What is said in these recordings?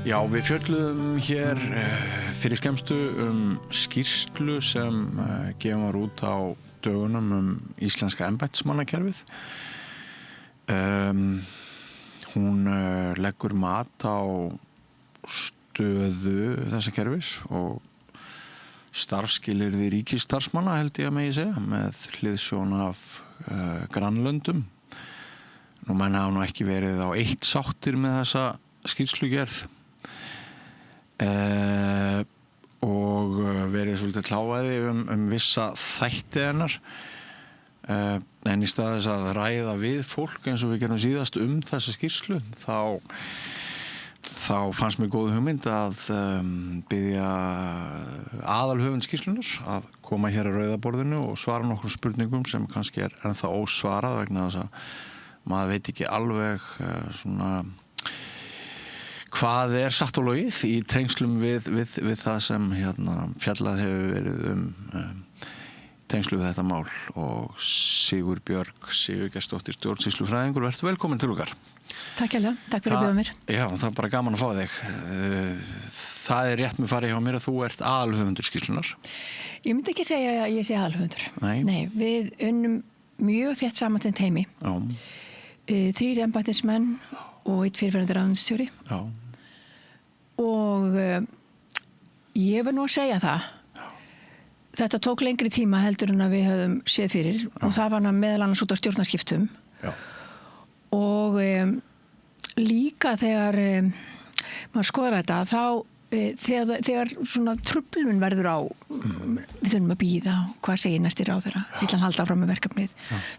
Já, við fjölluðum hér fyrir skemmstu skýrslu sem gefin var út á dögunum íslenska embættismannakerfið. Hún leggur mat á stöðu þessa kerfis og starfsskilyrði ríkisstarfsmanna held ég að megi segja með hliðsjón af grannlöndum. Nú menn hafa nú ekki verið á eitt sáttir með þessa skýrslugerð. Og verið svolítið kláfaði vissa þætti hennar en í stað þess að ræða við fólk eins og við gerum síðast þessa skýrslu þá fannst mér góð hugmynd að biðja aðalhöfund skýrslunnar að koma hér að rauðaborðinu og svara nokkrum spurningum sem kannski ennþá ósvarað vegna þess að maður veit ekki alveg svona hvað satt og logið í tengslum við það sem fjallað hefur verið tengslu við þetta mál og Sigurbjörg Sigurgestsdóttir stjórnsýslufræðingur, vertu velkomin til okkar. Takk hérlega, takk fyrir að bjóða mér. Já, það er bara gaman að fá þig. Það rétt með farið hjá mér að þú ert aðalhöfundur skýrslunnar. Ég myndi ekki segja að ég sé aðalhöfundur. Nei, við unnum mjög þétt saman heimi. Já. 3 embættismenn og 1 fyrirverandi ráðuneytisstjóri. Já. Og ég verð nú að segja það. Þetta tók lengri tíma heldur en að við höfum séð fyrir og það var meðal annars út á stjórnarskiptum. Já. Og líka þegar maður skoðar þetta þá þegar svona truflun verður á við þurfum að bíða hvað segir næsti ráðherra, vill hann halda áfram með verkefnið.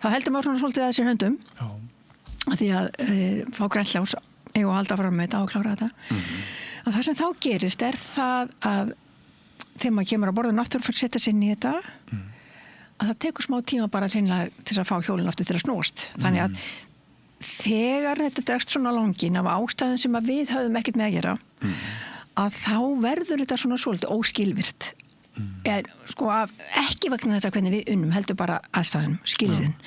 Þá heldur maður svona svolítið að sér höndum. Já. Því að fá grænljós og halda fram með þetta og klára þetta. Og það sem þá gerist það að þegar maður kemur á borðinu aftur og fyrir að setja sig inn í þetta að það tekur smá tíma bara hreinlega til að fá hjólinn aftur til að snúast. Þannig að þegar þetta dregst svona langinn af ástæðum sem að við höfum ekkert með að gera að þá verður þetta svona svolítið óskilvirt. Sko ekki vegna þess að hvernig við unnum heldur bara aðstæðunum, skilurinn.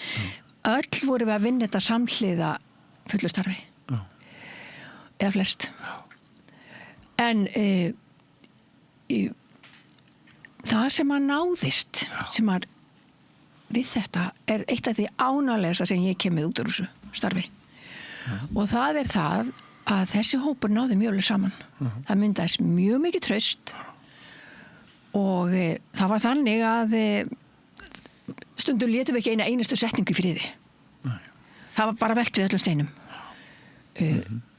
Öll vorum við að vinna þetta samhliða fullu starfi. Eða flest. En það sem að náðist sem að við þetta eitt af því ánæglegasta sem ég kemur út úr þessu starfi. Og það það að þessi hópur náði mjög vel saman. Það myndaðist mjög mikið traust og það var þannig að stundum létum við ekki eina einustu setningu í friði. Það var bara velt við öllum steinum.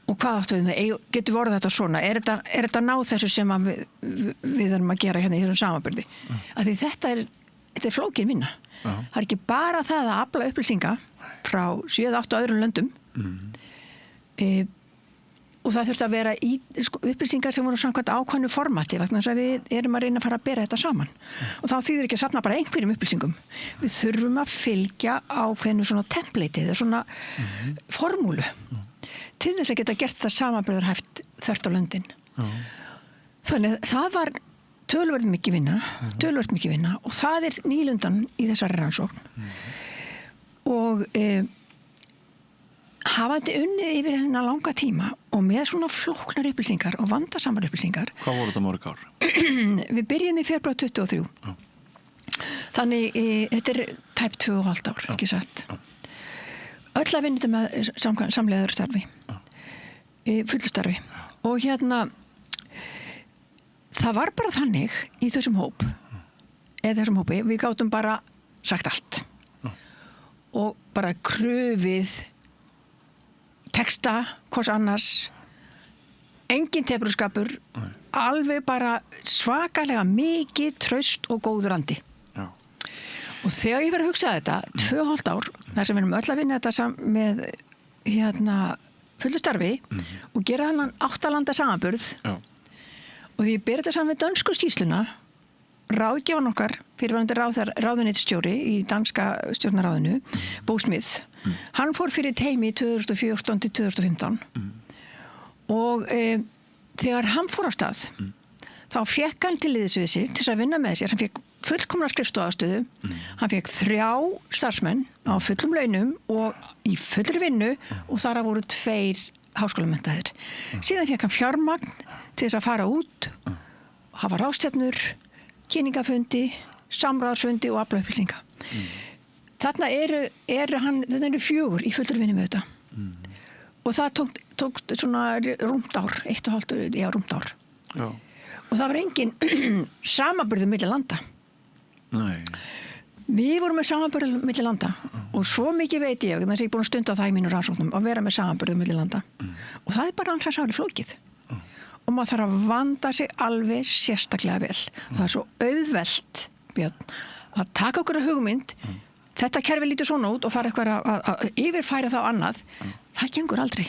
Og hvað áttu við með? Getur við orðað þetta svona? Þetta náð þessu sem við erum að gera hérna í þessum samanburði? Af því þetta er flókin vinna. Það ekki bara það að afla upplýsinga frá 7-8 öðrum löndum og það þurfti að vera upplýsingar sem voru samkvæmt ákvæðnu formati vegna þess að við erum að reyna að fara að bera þetta saman og þá þýðir ekki að safna bara einhverjum upplýsingum. Við þurfum að fylgja ákveðnu svona template eða svona formúlu til þess að geta gert það samanburðarhæft þvert á löndin. Þannig það var töluvert mikið vinna og það nýlundan í þessari rannsókn og hafandi unnið yfir hennar langa tíma og með svona flóknar upplýsingar og vandasamar upplýsingar. Hvað voru þetta mörg ár? Við byrjum í febrúar 23. Þannig þetta tæp 2,5 ár, ekki satt. Öll að vinna þetta með samleiður starfi, fullu starfi. Og það var bara þannig í þessum hópi, við gátum bara sagt allt. Og bara krufið texta, hvers annars, engin tepruskapur, alveg bara svakalega mikið traust og góður andi. Og þegar ég verið að hugsa þetta, 2,5 ár, þar sem við erum öll að vinna þetta með fullu starfi og gera þannig 8 landa samanburð og því ég ber þetta saman við dönsku skýrsluna, ráðgjafan okkar, fyrirverandi ráðuneytisstjóri í danska stjórnarráðinu, Bo Smith, hann fór fyrir teimi 2014 til 2015 og þegar hann fór á stað, þá fékk hann til liðs við sig til að vinna með sér, hann fékk fullkomna skrifstofastöðu, hann fékk 3 starfsmenn á fullum launum og í fullri vinnu og þar voru 2 háskólamenntaðir. Síðan fékk hann fjármagn til þess að fara út, hafa ráðstefnur, kynningafundi, samráðsfundi og afla upplýsinga. Þarna eru 4 í fullri vinnu með þetta. Og það tók svona rúmt ár, 1,5 rúmt ár. Já. Og það var engin samanburður milli landa. Nei. Við vorum með samanburður milli landa og svo mikið veit ég, þess að ég er búin að stunda það í mínu rannsóknum, að vera með samanburður milli landa. Og það er bara annars árið flókið. Og maður þarf að vanda sig alveg sérstaklega vel. Það er svo auðvelt, Björn, að taka okkur að hugmynd, þetta kerfi lítur svona út og fara eitthvað að yfirfæra þá annað. Það gengur aldrei.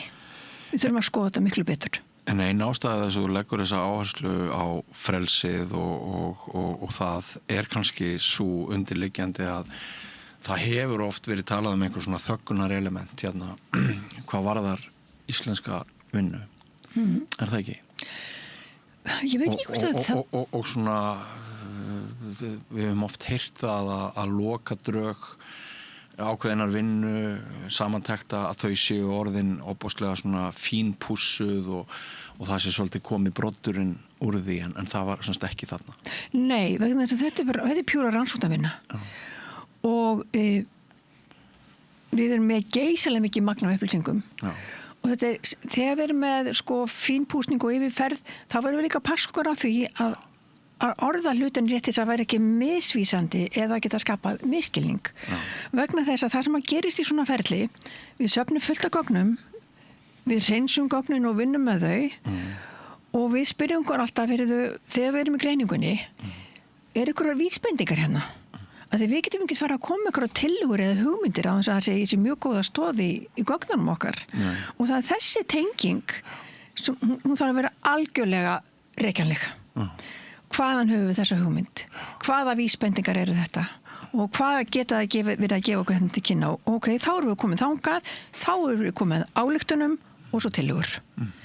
Við þurfum að skoða þetta miklu betur. En ein ástæða þess að þú leggur þessa áherslu á frelsið og það er kannski svo undirliggjandi að það hefur oft verið talað einhver svona þöggunar element hérna, hvað varðar íslenska vinnu. Er það ekki? Ég veit ekki hvort það... Og svona, við hefum oft heyrt það að loka drög ákveðinar vinnu, samantekta að þau séu orðin opaslega svona fínpússuð og það sé svolítið komið broddurinn úr því en það var semst ekki þarna. Nei, vegna þess að þetta er pjúra rannsóknarvinna. Og við erum með geysilega mikið magn af upplýsingum. Já. Og þetta þegar við erum með fínpúsning og yfirferð, þá verðum við líka að passa okkur á því að orða hlutin rétt þess að vera ekki misvísandi eða geta skapað misskilning. Vegna þess að það sem að gerist í svona ferli, við söfnum fullt af gögnum, við reynsum gögnin og vinnum með þau og við spyrjum okkur alltaf þegar við erum í greiningunni, er ykkur vísbendingar hérna? Að því við getum ekki fara að koma ykkur á tillögur eða hugmyndir á þess að það sé mjög góða stóði í gögnunum okkar. Og það er þessi tenging sem hún þarf að vera algjörlega rekjanleg. Hvaðan höfum við þessa hugmynd? Hvaða vísbendingar eru þetta? Og hvað geta það verið að gefa okkur hérna til kynna? Ok, þá erum við komið þangað, þá erum við komið ályktunum og svo tillögur.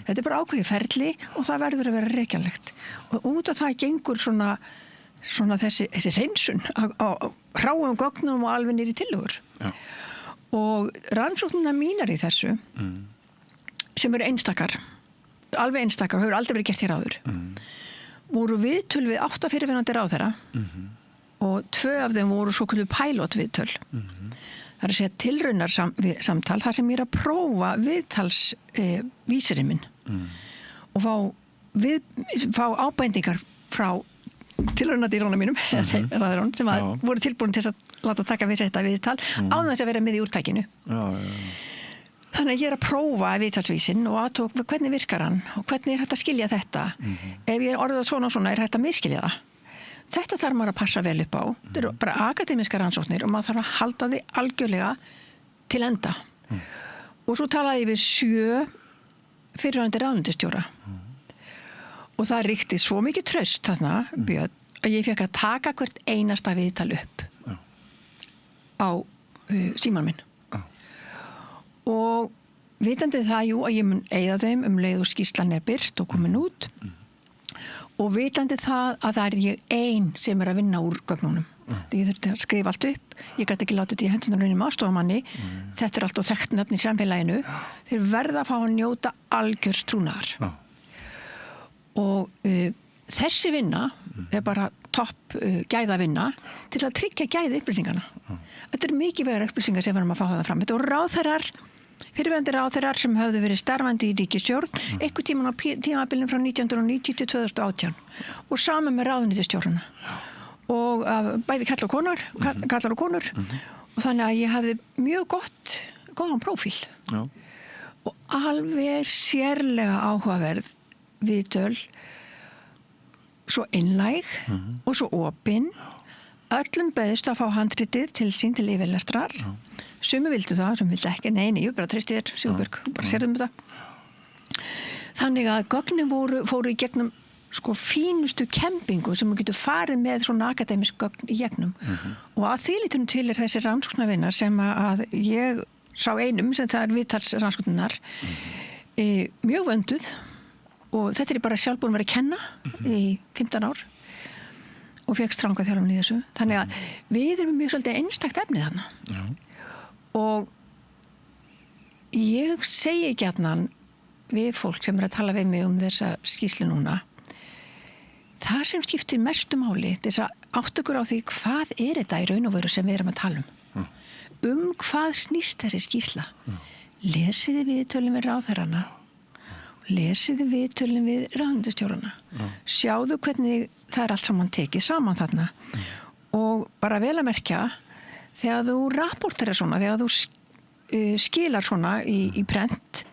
Þetta er bara ákveðið ferli og það verður að vera rekjanlegt. Og út af það gengur svona þessi hreinsun á hráum gögnum og alveg niður í tillögur. Já. Og rannsóknirnar mínar í þessu sem eru einstakar, alveg einstakar og hefur aldrei verið gert hér áður. Voru viðtöl við 8 fyrirverandi ráðherra og 2 af þeim voru svokölluð pilot viðtöl. Það er að segja tilraunarsamtal þar sem ég er að prófa viðtalsvísirinn minn og fá ábendingar frá tilraunadýrunum mínum sem voru tilbúin til að láta taka við þetta viðtal án þess að vera með í úrtækinu. Þannig að ég er að prófa viðtalsvísinn og aðtók hvernig virkar hann og hvernig er hægt að skilja þetta. Ef ég er orðið svona og svona er hægt að misskilja það. Þetta þarf maður að passa vel upp á. Þetta eru bara akademískar rannsóknir og maður þarf að halda því algjörlega til enda. Og svo talaði ég við 7 fyrrverandi ráðuneytisstjóra. Og það ríkti svo mikið traust þarna, Björn, að ég fékk að taka hvert einasta viðtal upp á símann minn. Og vitandi það að ég mun eyða þeim leið og skýrslan er birt og komin út og vitandi það að það er ég ein sem er að vinna úr gögnunum. Ég þurfti að skrifa allt upp, ég gæti ekki látið þetta í hendunarunum aðstofamanni, þetta er allt og þekkt nöfn í samfélaginu, þeir verða að fá að njóta algjörs trúnaðar. Og þessi vinna er bara topp gæðavinna til að tryggja gæði upplýsingarna. Þetta er mikið vegar upplýsingar sem verðum að fá það fram. Þetta voru ráðherrar, fyrirverandi ráðherrar sem höfðu verið starfandi í ríkisstjórn einhvern tímann á tímabilinu frá 1990 til 2018 og saman með ráðuneytisstjórnina og bæði kallar og konur og þannig að ég hafði mjög góðan prófíl og alveg sérlega áhugaverð viðtöl, svo einlæg og svo opin. Öllum beðist að fá handritið til sín til yfirlestrar. Sumi vildu það, sem vildu ekki. Nei, ég bara treysti þér, Sigurbjörg, bara sérðum þetta. Þannig að gögnin fóru í gegnum fínustu kempingu sem getur farið með svona akademisk gögn í gegnum. Og að því litunum til er þessi rannsóknarvinnar sem að ég sá einum, sem það er viðtalsrannsóknirnar, mjög vönduð og þetta er bara sjálf búin að vera að kenna í 15 ár og fekk stranga þjálfun í þessu. Þannig að við erum mjög svolítið einstakt efnið þarna. Og ég segi gjarnan við fólk sem að tala við mig þessa skýrslu núna, það sem skiptir mestu máli, þess að átt okkur á því hvað þetta í raun og veru sem við erum að tala hvað snýst þessi skýrsla. Lesiði viðtölin við ráðherrana, lesiði viðtölin við ráðuneytisstjórana, sjáðu hvernig það allt saman tekið saman þarna og bara vel að merkja þegar þú rapporterar svona, þegar þú skilar svona í prent,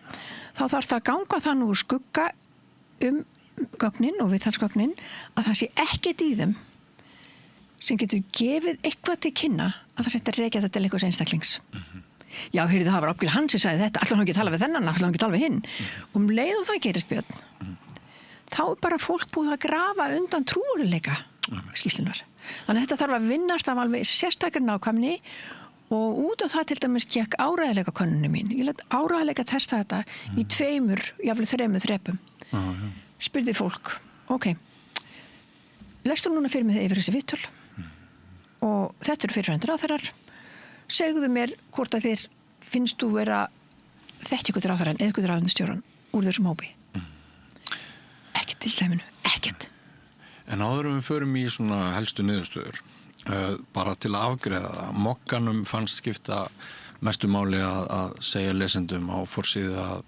þá þarf það að ganga þannig úr skugga gögnin og viðtalsgögnin að það sé ekkert í þeim sem getur gefið eitthvað til kynna að það setja rekja þetta til einhvers einstaklings. Já, heyrðu, það var ábyggilega hann sem sagði þetta, ætlaði hann ekki að tala við þennan, ætlaði hann ekki að tala við hinn. Og leið og það gerist, Björn, þá er bara fólk búið að grafa undan trúurleika skýrslunar. Þannig að þetta þarf að vinnast af alveg sérstakar nákvæmni og út af það til dæmis gekk áreiðanleika könnunum mín. Ég lét áreiðanleika testa þetta í 2, jafnvel 3 þrepum. Spurði fólk, ok, lestu núna fyrir mig yfir þessi viðtöl og þetta eru fyrirfærendur ráðherrar, segðu mér hvort að þér finnst þú vera þekki ykkur ráðherran eða ykkur ráðuneytisstjóran úr þessum hópi. Ekkert til dæminu, ekkert. En áður við förum í svona helstu niðurstöður, bara til að afgreiða það, Mogganum fannst skipta mestu máli að segja lesendum á forsíðu að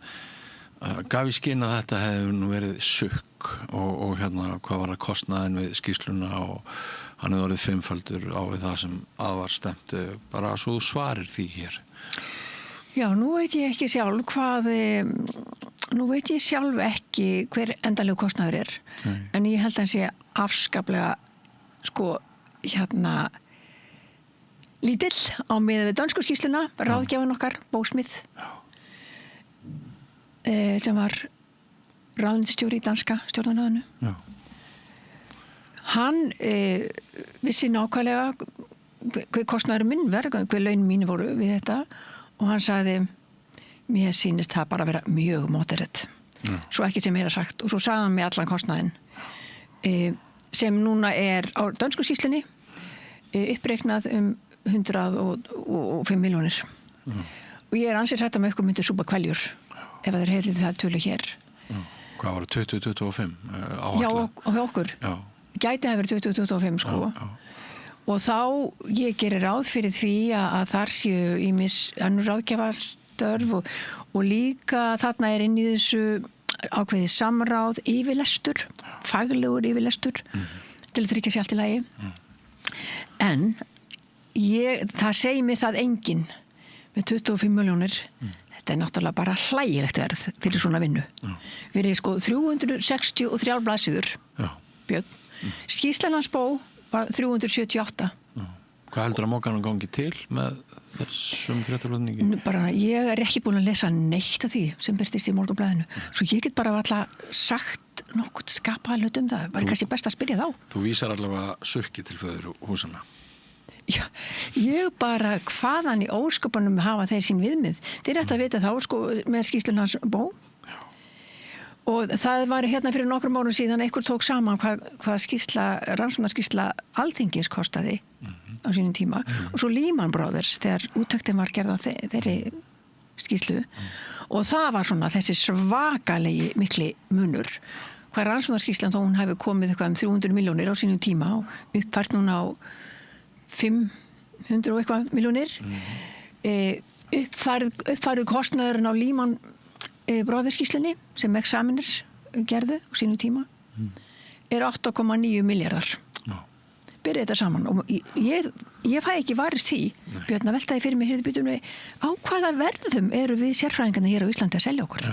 gaf í skyn að þetta hefði nú verið sukk og hérna hvað var að kostnaðin við skýrsluna og hann hefði orðið 5-faldur á við það sem að var stemt, bara svo þú svarir því hér. Já, nú veit ég ekki sjálf ekki hver endalegu kostnaður er. En ég held að hann sé afskaplega lítill á miðað við dönsku skýrsluna, ráðgjafinn okkar, Bósmith, sem var ráðuneytisstjóri í danska stjórnarráðinu. Já. Hann vissi nákvæmlega hver kostnaður minn verið, hver laun mín voru við þetta og hann sagði, mér sýnist það bara að vera mjög moderate. Svo ekki sem meira sagt. Og svo sagði hann mig allan kostnaðinn sem núna er á dönsku skýrslunni uppreiknað 105 milljónir. Og ég ansið þetta með ykkur myndi súpa kvæljur ef þeir heyrðu það tölu hér. Hvað var það, 20-25 áætlað? Já, og okkur. Já. Gæti að vera 20-25 Já. Og þá ég gerir ráð fyrir því að þar séu ýmis önnur ráðgjafarstörf og líka þarna er inn í þessu ákveðið samráð yfirlestur, faglegur yfirlestur til að tryggja sér allt í lagi. En það segir mér það enginn með 25 milljónir. Þetta er náttúrulega bara hlægilegt verð fyrir svona vinnu. Við erum 363 blaðsíður, Björn. Skýrslan hans bó var 378. Hvað heldur að Mogganum gangi til með þessum fréttaflutningi? Bara ég er ekki búin að lesa neitt af því sem birtist í Morgunblaðinu. Svo ég get bara alltaf sagt nokkuð skapaða hlut það. Var kannski best að spyrja þá. Þú vísar allavega sukki til föður húsana. Já, ég bara hvaðan í ósköpunum hafa þeir sín viðmið. Þeir ættu að vita þá með skýrslun hans bó. Og það var hérna fyrir nokkrum árum síðan einhver tók saman hvað rannsóknarskýrsla Alþingis kostaði á sínum tíma og svo Lehman Brothers þegar úttektin var gerð á þeirri skýrslu og það var svona þessi svakalegi mikli munur hvað rannsóknarskýrslan þó hún hefði komið eitthvað 300 milljónir á sínum tíma og uppfært núna á 500 og eitthvað milljónir uppfærið kostnaðurinn á Lehman Brothers skýrslunni sem Examiners gerðu á sínu tíma er 8,9 milljarðar. Byrja þetta saman og ég fæ ekki varist því Björn að veltaði fyrir mig hirðbytunni á hvaða verðum eru við sérfræðingarnir hér á Íslandi að selja okkur.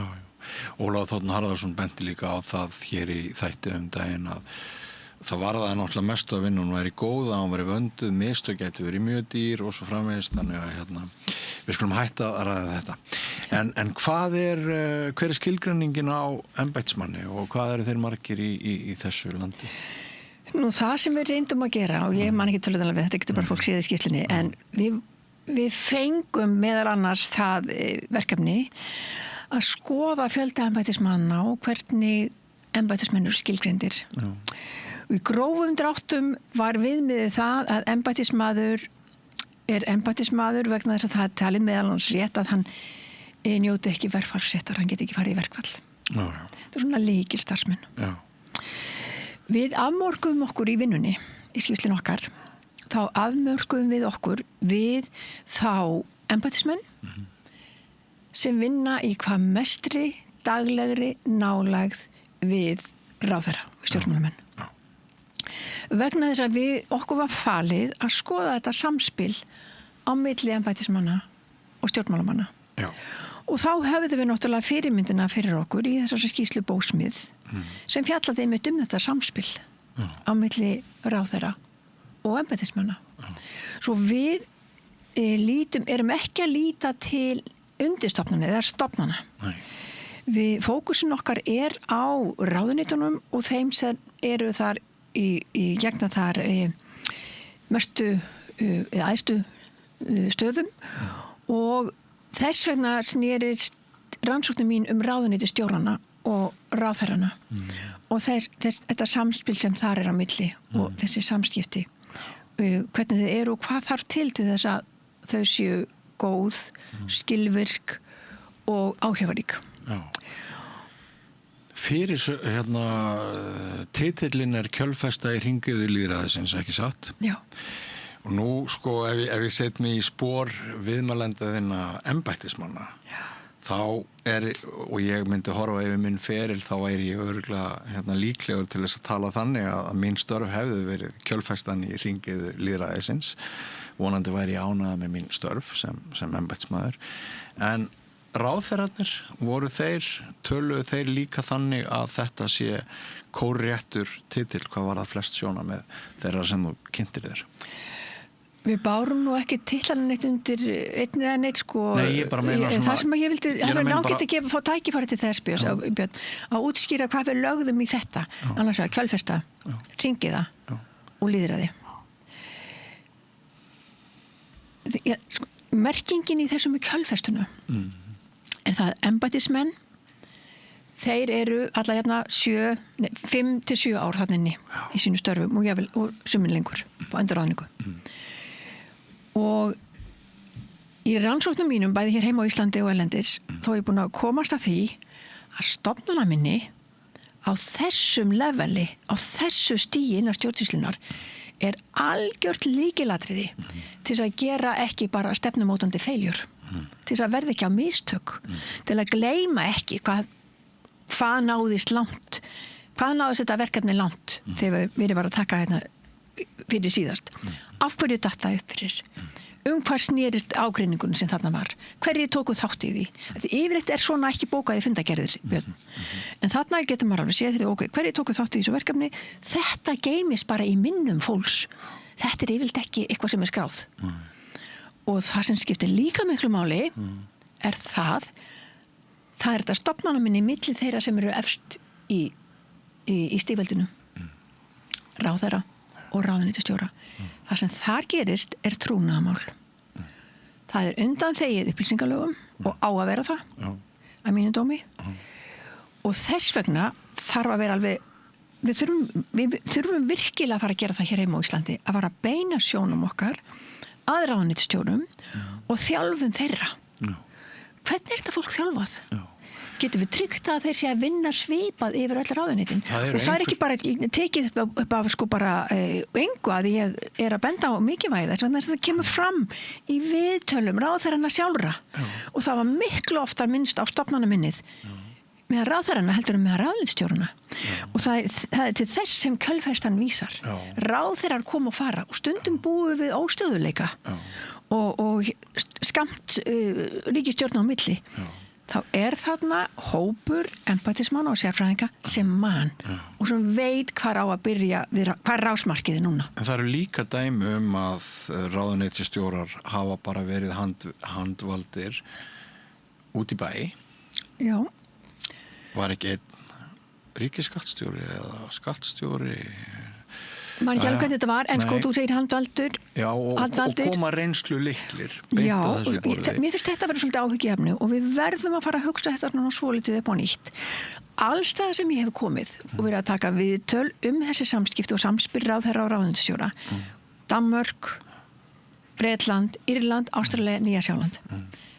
Ólafur Þ. Harðarson benti líka á það hér í þætti daginn að það var það náttúrulega mestu að vinna, hún væri góða, hún væri vönduð, mistök gæti verið mjög dýr og svo framvegis, þannig að við skulum hætta að ræða þetta. En hver er skilgreiningin á embættismanni og hvað eru þeir margir í þessu landi? Nú það sem við reyndum að gera og ég man ekki töluðanlega við, þetta getur bara fólk séð í skýrslunni, en við fengum meðal annars það verkefni að skoða fjölda embættismanna og hvernig embættismenn eru skilgreindir. Og í grófum dráttum var viðmiðið það að embættismaður er embættismaður vegna þess að það talið meðal hans rétt að hann njóti ekki verkfallsréttar, hann geti ekki farið í verkfall. Já. Þetta er svona lykilstarfsmenn. Já. Við afmörkuðum okkur í vinnunni, í skýrslunni okkar, þá afmörkuðum við okkur við þá embættismenn sem vinna í hvað mestri daglegri nálægð við ráðherra, stjórnmálamenn. Vegna þess að okkur var falið að skoða þetta samspil á milli embættismanna og stjórnmálamanna. Já. Og þá höfðum við náttúrulega fyrirmyndina fyrir okkur í þessari skýrslu Bósmið sem fjallaði einmitt þetta samspil á milli ráðherra og embættismanna. Svo við erum ekki að líta til undirstofnana eða stofnana. Nei. Fókusin okkar er á ráðuneytunum og þeim sem eru þar í gegna þar mestu eða æðstu stöðum og þess vegna snerist rannsóknin mín ráðuneytisstjórana og ráðherrana og þetta samspil sem þar er á milli og þessi samskipti hvernig þið eru og hvað þarf til þess að þau séu góð, skilvirk og áhrifarík. Já. Fyrir titillinn er kjölfesta í hringiðu lýðræðisins, ekki satt? Já. Og nú sko ef ég set mig í spor viðmælendaðinna embættismanna þá og ég myndi horfa yfir minn feril þá ég örugglega líklegur til þess að tala þannig að mín störf hefði verið kjölfestan í hringiðu lýðræðisins vonandi væri ég ánægður með mín störf sem embættismaður en ráðherrarnir töluðu þeir líka þannig að þetta sé kórréttur titill hvað var það flest sjónarmið þeirra sem þú kynntir þér? Við bárum nú ekki titlann neitt undir einn eða neitt sko. Nei, ég bara meina svona. Það sem ég vildi, það var nágætt að fá tækifæri til þess Björn, að útskýra hvað við lögðum í þetta, annars vegar kjölfesta, hringiða og lýðræði. Merkingin í þessum kjölfestuna er það embættismenn, þeir eru alla jafna 5 til 7 ár þarna inni í sínu störfum og sumir lengur á endurráðningu. Og í rannsóknum mínum, bæði hér heima á Íslandi og erlendis, þá er ég búin að komast að því að stofnanaminni á þessum leveli, á þessu stigi innan stjórnsýslunnar er algjört lykilatriði til að gera ekki bara stefnumótandi feiljur, til að verða ekki á mistök, til að gleyma ekki hvað náðist langt, hvað náðist þetta verkefni langt þegar við varum að taka hérna fyrir síðast. Af hverju datt það upp fyrir? Hvað snerist ágreiningunum sem þarna var? Hverju tóku þátt í því? Því yfirleitt er svona ekki bókaði fundagerðir, Björn. En þarna getur maður alveg séð hverju tóku þátt í þessu verkefni? Þetta geymist bara í minnum fólks. Þetta er yfirleitt ekki eitthvað sem er skráð. Og það sem skiptir líka miklu máli er það er þetta stofnanaminni milli þeirra sem eru efst í stigveldinu. Ráðherra og ráðuneytisstjóra. Það sem þar gerist er trúnaðarmál. Það er undanþegið upplýsingalögum og á að vera það að mínu dómi. Og þess vegna þarf að vera alveg við þurfum virkilega að fara að gera það hér heima á Íslandi að fara að beina sjónum okkar að ráðuneytisstjórum og þjálfum þeirra. Hvernig er þetta fólk þjálfað? Getum við tryggt að þeir sé að vinna svipað yfir öll ráðuneytin og það er ekki bara tekið upp af sko bara engu að ég er að benda á mikilvægi þess að það kemur fram í viðtölum ráðherrana sjálfra og það var miklu oftar minnst á stofnanaminnið með ráðherrana heldur en með ráðuneytisstjórana og það er til þess sem kjölfestan vísar. Ráðherrar koma og fara og stundum búum við óstöðuleika og skamt ríkisstjórn á milli. Þá er þarna hópur embættismanna og sérfræðinga sem og sem veit hvar á að byrja hvað er rásmarkiði núna. En það eru líka dæmi að ráðuneytisstjórar hafa bara verið handvaldir út í bæ. Já. Var ekki einn ríkisskattstjóri eða skattstjóri Man ekki alveg hvernig þetta var, en sko þú segir handvaldur. Já, og koma reynslu litlir. Já, mér finnst þetta að vera svolítið áhyggjuefni og við verðum að fara að hugsa þetta svona svolítið upp á nýtt. Alls það sem ég hef komið og verið að taka viðtöl þessi samskipti og samspil ráðherra og ráðuneytisstjóra. Danmörk, Bretland, Írland, Ástralía, Nýja-Sjáland.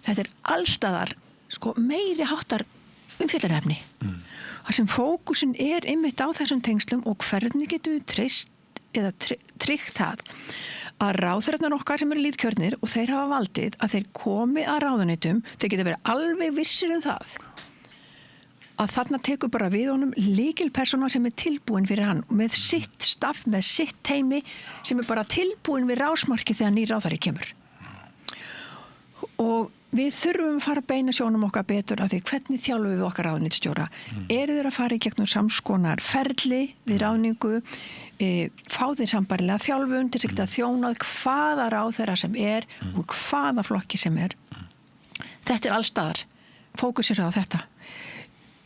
Þetta er allstaðar sko meiri háttar umfjöllunarefni. Það sem fókusin einmitt á þessum tengslum og hvernig getum við treyst eða tryggt það að ráðherrarnir okkar sem eru lýðkjörnir og þeir hafa valdið að þeir komi að ráðuneytum, þeir geta verið alveg vissir það að þarna tekur bara við honum lykilpersóna sem tilbúin fyrir hann með sitt staff, með sitt teymi sem bara tilbúin við rásmarki þegar nýr ráðherri kemur. Og við þurfum að fara að beina sjónum okkar betur af því hvernig þjálfum við okkar ráðuneytisstjóra. Eru þeir að fara í gegnum samskonar ferli við ráðningu, fá þeir sambarilega þjálfun til að þjónað hvaða ráðherra sem og hvaða flokki sem Þetta alls staðar. Fókusir á þetta.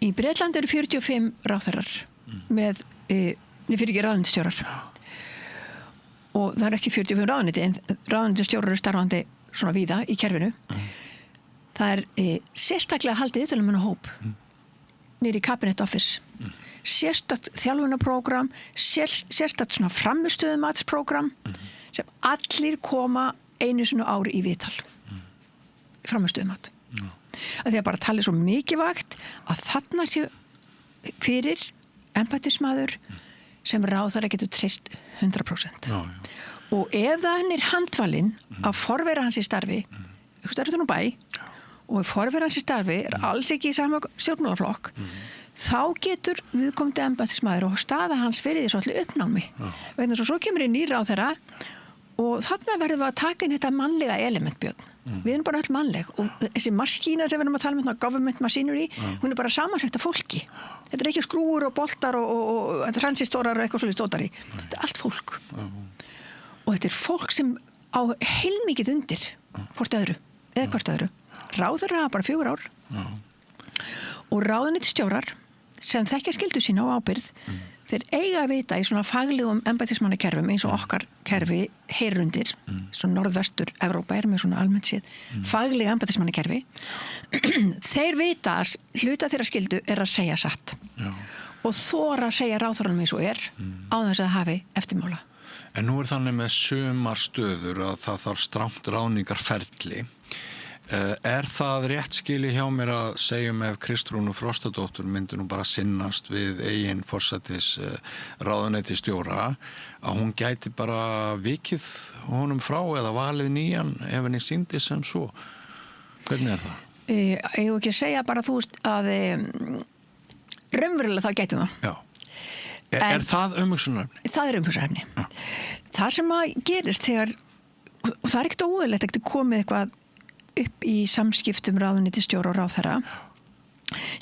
Í Bretlandi eru 45 ráðherrar með, fyrir ekki ráðuneytisstjórar. Og það ekki 45 ráðuneyti, en ráðuneytisstjórar eru starfandi svona víða í kerfinu. Það sérstaklega haldið utan um hóp niður í Cabinet Office. Sérstakt þjálfunarprógram, sérstakt svona frammistöðumatsprógram sem allir koma einu svona ári í viðtal. Frammistöðumat. Að því að bara tala svo mikilvægt að þarna sé fyrir embættismaður sem ráðherra getur treyst 100%. Og ef það hann handvalinn að forvera hans í starfi, einhvers nú bæ, og forvera hans í starfi alls ekki í sama stjórnmálaflokk, þá getur viðkomandi embættismaður og staða hans fyrir því svolítið uppnámi. Vegna svo kemur í nýr ráðherra og þarna verðum við að taka inn þetta mannlega element, Björn. Við erum bara öll mannleg og þessi maskína sem við erum að tala um, government machinery, hún bara samansett af fólki. Þetta ekki skrúur og boltar og transistórar og eitthvað svolítið stótari. Þetta allt fólk. Og þetta fólk sem á heilmikið undir hvort öðru. Ráðherra hafa bara 4 ár. Og ráðuneytisstjórar sem þekkja skyldu sína á ábyrgð, þeir eiga að vita í svona faglegum embættismannakerfum eins og okkar kerfi heyrir undir, svona norðvestur Evrópa með svona almennt séð, faglega embættismannakerfi. Þeir vita að hluta þeirra skyldu að segja satt. Og þora að segja ráðherranum eins og á þess að hafi eftirmála. En nú þannig með sumar stöður að það þarf strangt ráðningarferli. Það rétt skili hjá mér að segjum ef Kristrúnu Frostadóttur myndi nú bara sinnast við eigin forsætis ráðuneytisstjóra að hún gæti bara vikið honum frá eða valið nýjan ef henni sýndi sem svo. Hvernig það? Ég vil ekki segja bara þú veist að raunverulega það gæti það. Já. Það umhugsunarefni? Það umhugsunarefni. Það sem að gerist þegar, og það ekkert óeðlilegt ekki komið eitthvað upp í samskiptum ráðuneytisstjóra og ráðherra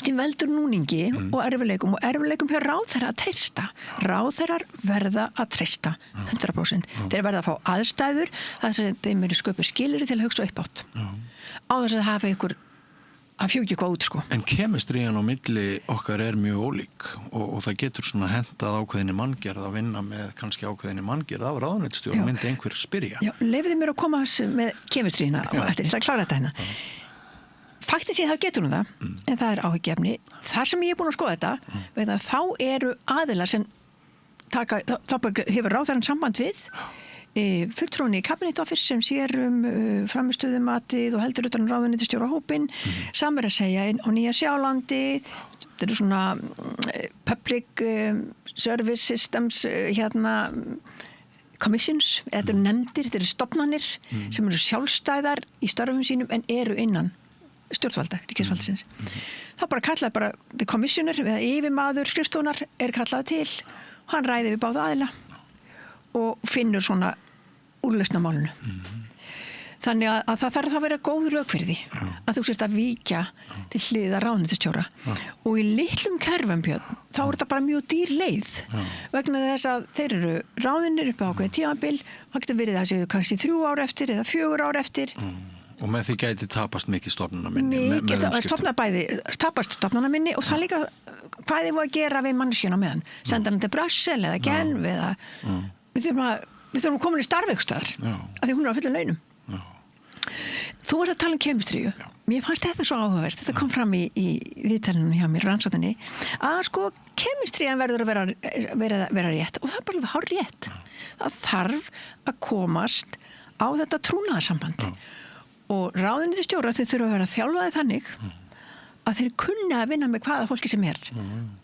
sem veldur núningi og erfiðleikum hjá ráðherra að treysta. Ráðherrar verða að treysta 100%. Þeir verða að fá aðstæður þar sem þeim eru sköpuð skilyrði til að hugsa uppátt. Á þess að hafa ykkur að fjúki eitthvað út, En kemistrían á milli okkar mjög ólík og það getur svona hentað ákveðinni manngerð að vinna með kannski ákveðinni manngerð af ráðuneytisstjóra myndi einhver spyrja. Já, leyfðu mér að koma með kemistrína og eftir að klára þetta hérna. Faktiskt þá getur hún það, en það áhyggjefni. Þar sem ég búin að skoða þetta, vegna þá eru aðilar sem þá hefur ráðherrann samband við fulltrúin í Cabinet Office sem sér framistöðumatið og heldur utan ráðuneytisstjóra hópinn, samar að segja á Nýja Sjálandi, þetta eru svona public service systems commissions, þetta eru nefndir, þetta eru stofnanir sem eru sjálfstæðar í störfum sínum en eru innan stjórnvalda, ríkisvaldsins. Þá bara kallaði the commissioner eða yfirmaður skrifstofunar kallað til, hann ræði við báða aðila og finnur svona úrlausn á málinu. Þannig að það þarf að vera góð rök fyrir því að þú sért að víkja til hliðar ráðuneytisstjóra. Og í litlum kerfum, Björn, þá þetta bara mjög dýr leið vegna þess að þeir eru ráðinir upp á ákveðið tímabil, það getur verið þessi kannski 3 ár eftir eða 4 ár eftir. Og með því gæti tapast mikið stofnanaminni. Tapast stofnanaminni og það líka hvað þið voru að gera við manneskjuna meðan. Senda hann til Brussel eða Genf eða við þurfum að koma í starfvegstöðar af því hún á fullum launum. Þú varst að tala um kemistríu. Mér fannst þetta svo áhugavert. Þetta kom fram í viðtalinu hjá mér, rannsókninni, að kemistrían verður að vera rétt og það er bara hár rétt. Það þarf að komast á þetta trúnaðarsamband. Og ráðuneytisstjórar þau þurfa að vera þjálfaði þannig að þeir kunna að vinna með hvaða fólki sem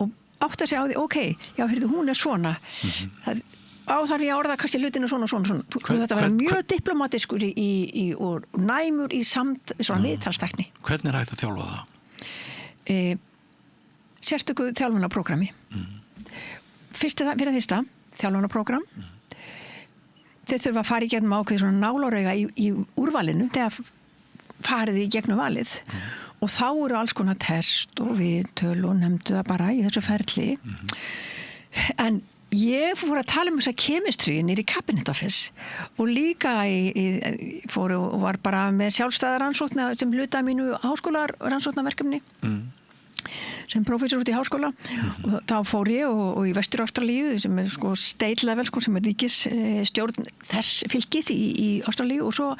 og átta sig á því, ok, já, heyrðu, hún svona þarf ég að orða kannski hlutinu svona. Þetta var mjög diplomatiskur og næmur í svona viðtalstækni. Hvernig hægt að þjálfa það? Sérstöku þjálfunarprógrami. Fyrir fyrsta þjálfunarprógram. Þeir þurfa að fara í gegnum ákveð svona nálarauga í úrvalinu þegar farið í gegnum valið. Og þá eru alls konar test og viðtöl og nefndu það bara í þessu ferli. En ég fór að tala þessa kemistríu niður í Cabinet Office og líka fór og var bara með sjálfstæða rannsókna sem hluta mínu háskólarannsóknarverkefni sem prófessor út í háskóla og þá fór ég og í Vestur-Ástralíu sem state level sem ríkisstjórn þess fylkis í Ástralíu og svo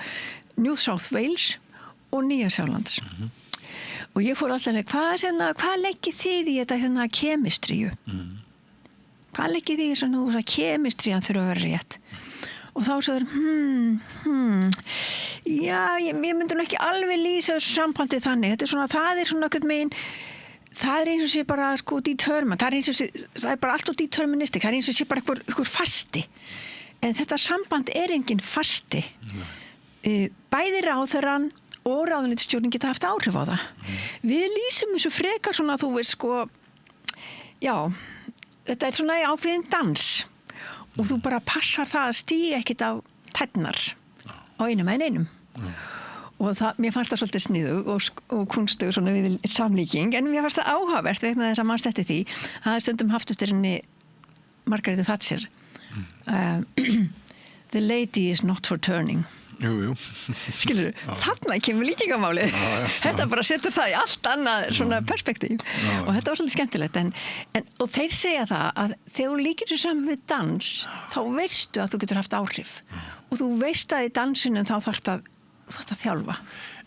New South Wales og Nýja-Sjálands og ég fór alltaf hvað leggið þið í þetta kemistríu hvað leggið því svona kemistrían þurfa að vera rétt og þá sagður já, ég myndi nú ekki alveg lýsa þessu sambandi þannig það er svona megin það er eins og sé bara determined það er bara allt og deterministic það er eins og sé bara einhver fasti en þetta samband er engin fasti bæði ráðherrann og ráðuneytisstjórnin geta haft áhrif á það við lýsum þessu frekar svona þú veist já þetta er svona ákveðin dans og þú bara passar það að stíga ekkit á tærnar á einum en einum og mér fannst það svolítið sniðug og kunstug svona við samlíking en mér fannst það áhugavert vegna þess að mannst eftir því það er stundum haft eftir henni Margaret Thatcher the lady is not for turning Jú. Skilur, þarna kemur líkingamálið. Þetta bara setur það í allt annað svona perspektíf og þetta var svolítið skemmtilegt og þeir segja það að þegar þú líkir þessu saman við dans þá veistu að þú getur haft áhrif og þú veist að í dansinum þá þarft að þjálfa.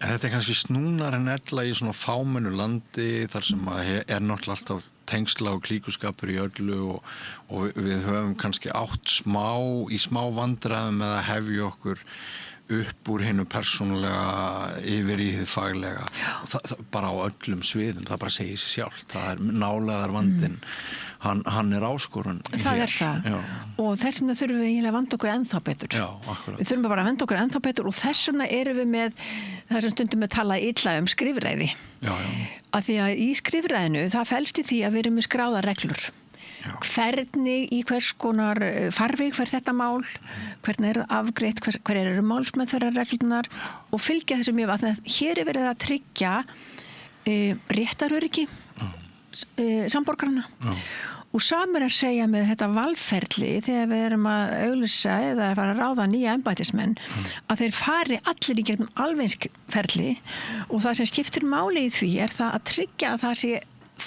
En þetta er kannski snúnar en ella í svona fámennu landi þar sem að er náttúrulega alltaf tengsla og klíkuskapur í öllu og við höfum kannski átt smá vandræðum með að hefja okkur upp úr hinnu persónulega yfir í þið faglega það bara á öllum sviðum það bara segir sig sjálft, það er nálæðar vandinn hann er áskorun það er það og þess vegna þurfum við eiginlega að vanda okkur ennþá betur við þurfum bara að vanda okkur ennþá betur og þess vegna erum við með þessum stundum að tala illa skrifræði af því að í skrifræðinu það felst í því að við erum með skráðar reglur hvernig í hvers konar farveg fer þetta mál hvernig það afgreitt, hver eru málsmeðferðarreglunar og fylgja þessu mjög að hér er verið að tryggja réttaröryggi samborgarana og samur að segja með þetta valferli þegar við erum að auglýsa eða að fara að ráða nýja embættismenn að þeir fari allir í gegnum alveinskferli og það sem skiptir máli í því er það að tryggja að það sé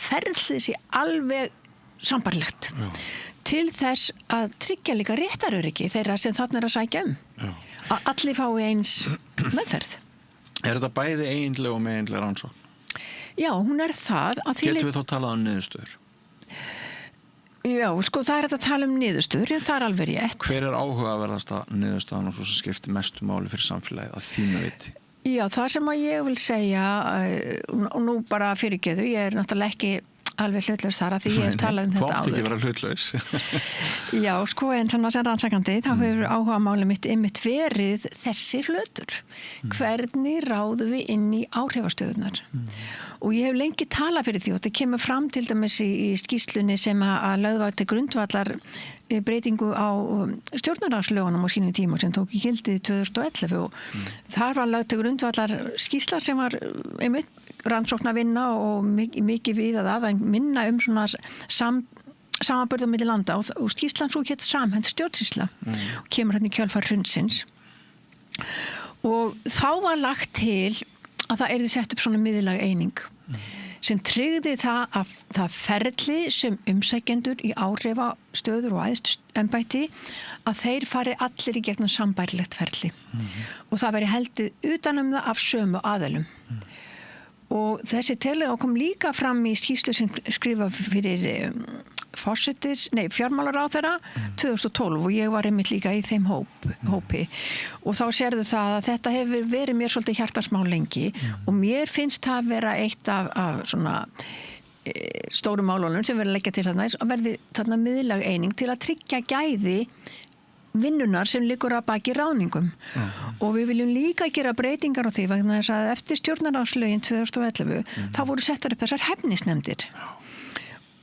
ferlið sé alveg sambarlegt til þess að tryggja líka réttaröryggi þeirra sem þarna er að sækja að allir fái eins meðferð. Er þetta bæði eiginlega og meginlega rannsókn? Já, hún er það Getum við þá talað um niðurstöður? Já, það er þetta að tala um niðurstöður það er alveg rétt. Hver er áhugaverðasta niðurstaðan og svo sem skiptir mestu máli fyrir samfélagið að þínu viti? Já, það sem að ég vil segja og nú bara fyrirgeðu, ég er náttúrulega ekki alveg hlutlaus þar að því ég hef talað um þetta áður. Þú átt ekki vera hlutlaus. Já, en svona sem rannsakandi þá hefur áhugamálið mitt einmitt verið þessi hlutur. Hvernig ráðum við inn í áhrifastöðunar? Og ég hef lengi talað fyrir því og þetta kemur fram til dæmis í skýrslunni sem að lögð var til grundvallar breytingu á stjórnarráðslögunum á sínum tíma sem tók í gildi 2011 og þar var lögð til grundvallar skýrsla sem var einmitt rannsóknarvinna og mikið við að minna svona samanburð á milli landa og skýrslan svo hét samhent stjórnsýsla og kemur hérna í kjölfar hrunsins og þá var lagt til að það yrði sett upp svona miðlæg eining sem tryggði það að það ferli sem umsækjendur í áhrifastöður og æðstu embætti að þeir fari allir í gegnum sambærilegt ferli og það veri heldið utanum það af sömu aðilum og þessi tillaga kom líka fram í skýrslu sem skrifa fyrir fjármálaráðherra 2012 og ég var einmitt líka í þeim hópi og þá sérðu það að þetta hefur verið mér svolítið hjartarsmál lengi og mér finnst það vera eitt af svona stórum málunum sem verður að leggja til þarna að verði þarna miðlæg eining til að tryggja gæði vinnunar sem liggur að baki ráðningum og við viljum líka gera breytingar á því vegna þess að eftir stjórnarráðslögin 2011 þá voru settar upp þessar hæfnisnefndir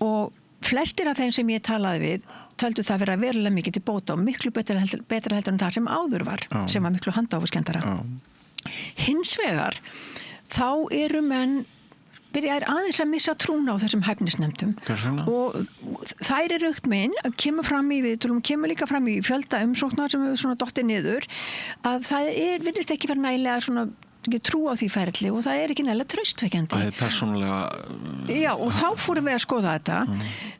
og flestir af þeim sem ég talaði við töldu það vera verulega mikið til bóta og miklu betra heldur en það sem áður var sem var miklu handahófskendara hins vegar þá eru menn byrjar aðeins að missa trúna á þessum hæfnisnefndum og þær aukt megin kemur fram í viðtölum, kemur líka fram í fjölda umsóknar sem hefur svona dottið niður að það virðist ekki vera nægilega svona trú á því ferli og það ekki nægilega traustvekjandi. Það persónulega Já, og þá fórum við að skoða þetta.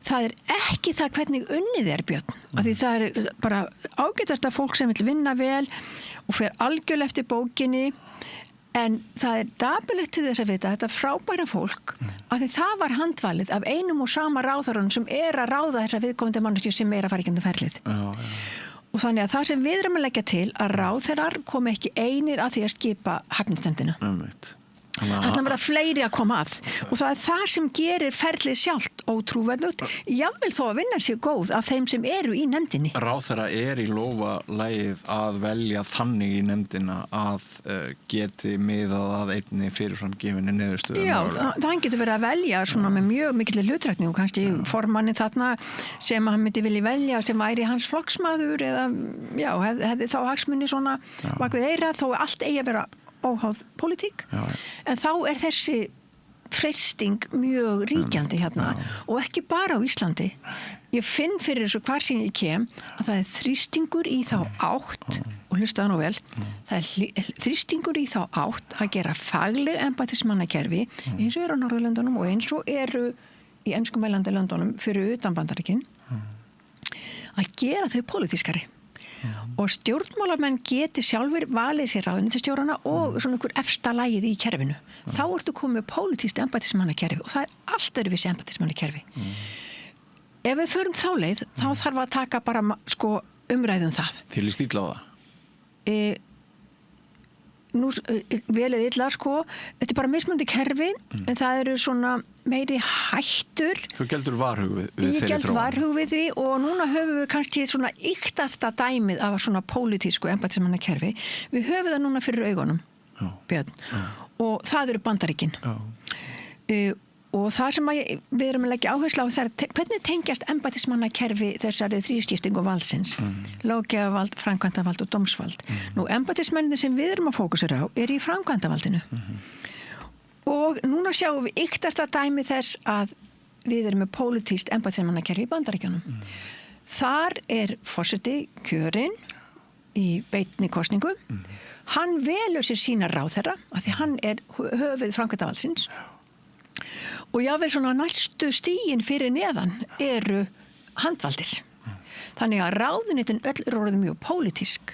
Það ekki það hvernig unnið Björn, af því það bara ágætasta fólk sem vill vinna vel og fer algjörlega eftir bókinni. En það dapurlegt til þess að vita þetta frábæra fólk af því það var handvalið af einum og sama ráðherranum sem að ráða þessa viðkomandi manneskju sem að fara í gegnum ferlið. Og þannig að það sem við erum að leggja til að ráðherrar komi ekki einir að því að skipa hæfnisnefndina. Þannig að vera fleiri að koma að og það það sem gerir ferlið sjálft ótrúverðugt, jafnvel þó að vinnan sé góð af þeim sem eru í nefndinni. Ráðherra í lófalagið að velja þannig í nefndina að geti miðað að einni fyrirframgefinni niðurstöðu. Já, það getur verið að velja svona með mjög mikilli hlutrækni og kannski formannin þarna sem hann myndi vilja velja sem væri hans flokksmaður eða hefði þá hagsmuni svona bak við eyra þó allt eigi að vera óháð pólitík, en þá þessi freisting mjög ríkjandi hérna og ekki bara á Íslandi. Ég finn fyrir þessu hvar sem ég kem að það þrýstingur í þá átt og hlustaðu nú vel, það þrýstingur í þá átt að gera fagleg embættismannakerfi eins og eru á Norðurlöndunum og eins og eru í enskumælandi löndunum fyrir utan Bandaríkin að gera þau pólitískari. Og stjórnmálamenn geti sjálfur valið sér ráðuneytisstjórana og svona einhver efsta lagið í kerfinu. Þá ertu komið með pólitískt embættismannakerfi og það allt öðruvísi embættismannakerfi. Ef við förum þá leið, þá þarf að taka bara umræðum það. Þið líst illa á það? Nú velið illa þetta bara mismunandi kerfi en það eru svona meiri hættur. Þú geldur varhug við þeirri þróun. Ég geld varhug við því og núna höfum við kannski svona yktasta dæmið af svona pólitísku embættismannakerfi. Við höfum það núna fyrir augunum, Björn. Og það eru Bandaríkin. Og það sem við erum að leggja áherslu á hvernig tengjast embættismannakerfi þessari þrískiptingu valdsins, löggjafarvald, framkvæmdavald og dómsvald. Nú, embættismennin sem við erum að fókusera á í framkvæmdavaldinu. Og núna sjáum við yktasta dæmi þess að við erum með pólitískt embættismannakerfi í Bandaríkjunum. Þar forseti kjörinn í beinni kosningu. Hann velur sér sína ráðherra af því hann höfuð framkvæmdavaldsins. Og jável svona næstu stigin fyrir neðan eru handvaldir. Þannig að ráðuneytin öll orðið mjög pólitísk.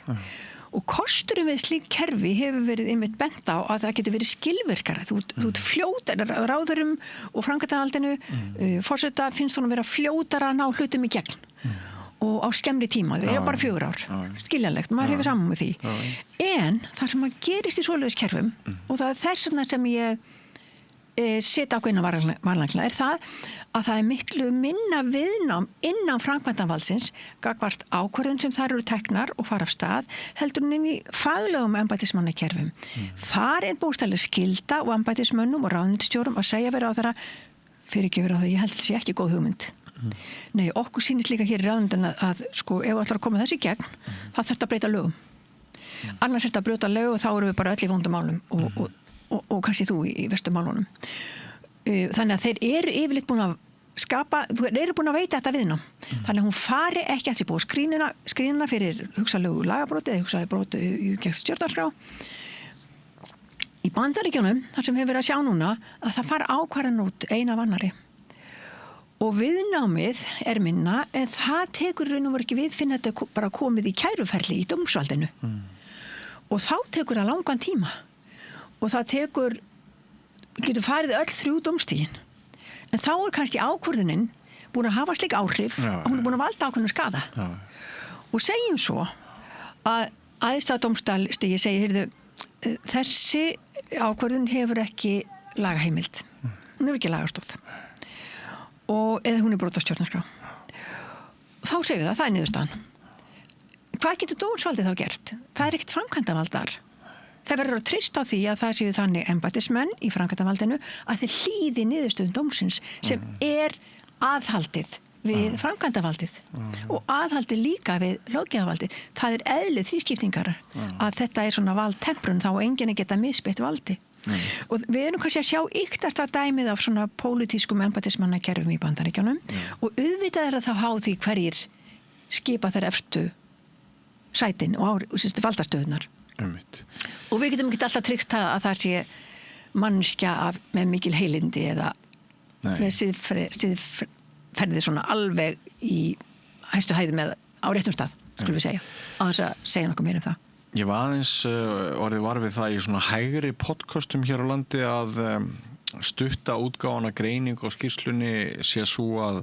Og kosturum við slík kerfi hefur verið einmitt bent á að það getur verið skilvirkara. Þú fljótar ráðurum og framkvæmdavaldinu, forseta finnst þú vera fljótara að ná hlutum í gegn. Og á skemmri tíma, það bara 4 ár. Skiljanlegt, maður hefur saman með því. En það sem gerist í svoleiðis kerfum, og það þess vegna sem ég setja ákveðna varnagla það að það miklu minna viðnám innan framkvæmdavaldsins gagnvart ákvörðun sem þar eru teknar og fara af stað heldur inn í faglegum embættismannakerfum. Þar bókstaflega skylda og embættismönnum og ráðuneytisstjórum að segja við ráðherra fyrirgefur á það, ég held þessi ekki góð hugmynd. Nei, okkur sýnist líka hér í ráðuneytinu að ef við ætlar að koma þessi í gegn þá þarf að breyta lögum. Annars þetta að brjóta lög og þá erum við bara öll í vondum málum og kannski þú í verstu málunum. Þannig að þeir yfirleitt búin að skapa, þeir eru búin að veita þetta viðnám. Þannig að hún fari ekki að því búið skrínina fyrir hugsanlegu lagabróti eða hugsanlegu broti gegn stjórnarskrá. Í Bandaríkjunum, þar sem hefur verið að sjá núna, að það fara ákvarðan út eina af annarri. Og viðnámið minna, en það tekur raun og veru ekki við finna þetta bara komið í kæruferli í dómsvaldinu. Og þá tekur það langan tíma. Og það getur farið öll 3 dómstigin. En þá kannski ákvörðunin búin að hafa slik áhrif að hún er búin að valda ákveðnum skada. Og segjum svo að æðsta dómstigi segir, heyrðu, þessi ákvörðun hefur ekki lagaheimild. Hún hefur ekki lagastóð. Eða hún er brot á stjórnarskrá. Þá segjum við það er niðurstaðan. Hvað getur dómsvaldið þá gert? Það er ekkert framkvæmdavaldar. Það verður að treysta á því að það séu þannig embættismenn í framkvæmdavaldinu að þeir hlýði niðurstöðum dómsins sem er aðhaldið við framkvæmdavaldið og aðhaldið líka við löggjafarvaldið. Það er eðli þrískiptingar að þetta er svona valdtemprun, þá enginn geta misbeitt valdi. Og við erum kannski að sjá yktasta dæmið af svona pólitískum embættismannakerfum í Bandaríkjunum og auðvitað er að þá háð því hverjir skipa þær efstu sætin og valdastöðunar. Og við getum ekki alltaf tryggt að það sé mannskja með mikil heilindi eða með siðferði svona alveg í hæstu hæði með á réttum stað, skulum við segja, á þess að segja nokkuð meira það. Ég var aðeins orðið var við það í svona hægri podcastum hér á landi að stutta útgáfana greining og skýrslunni sé svo að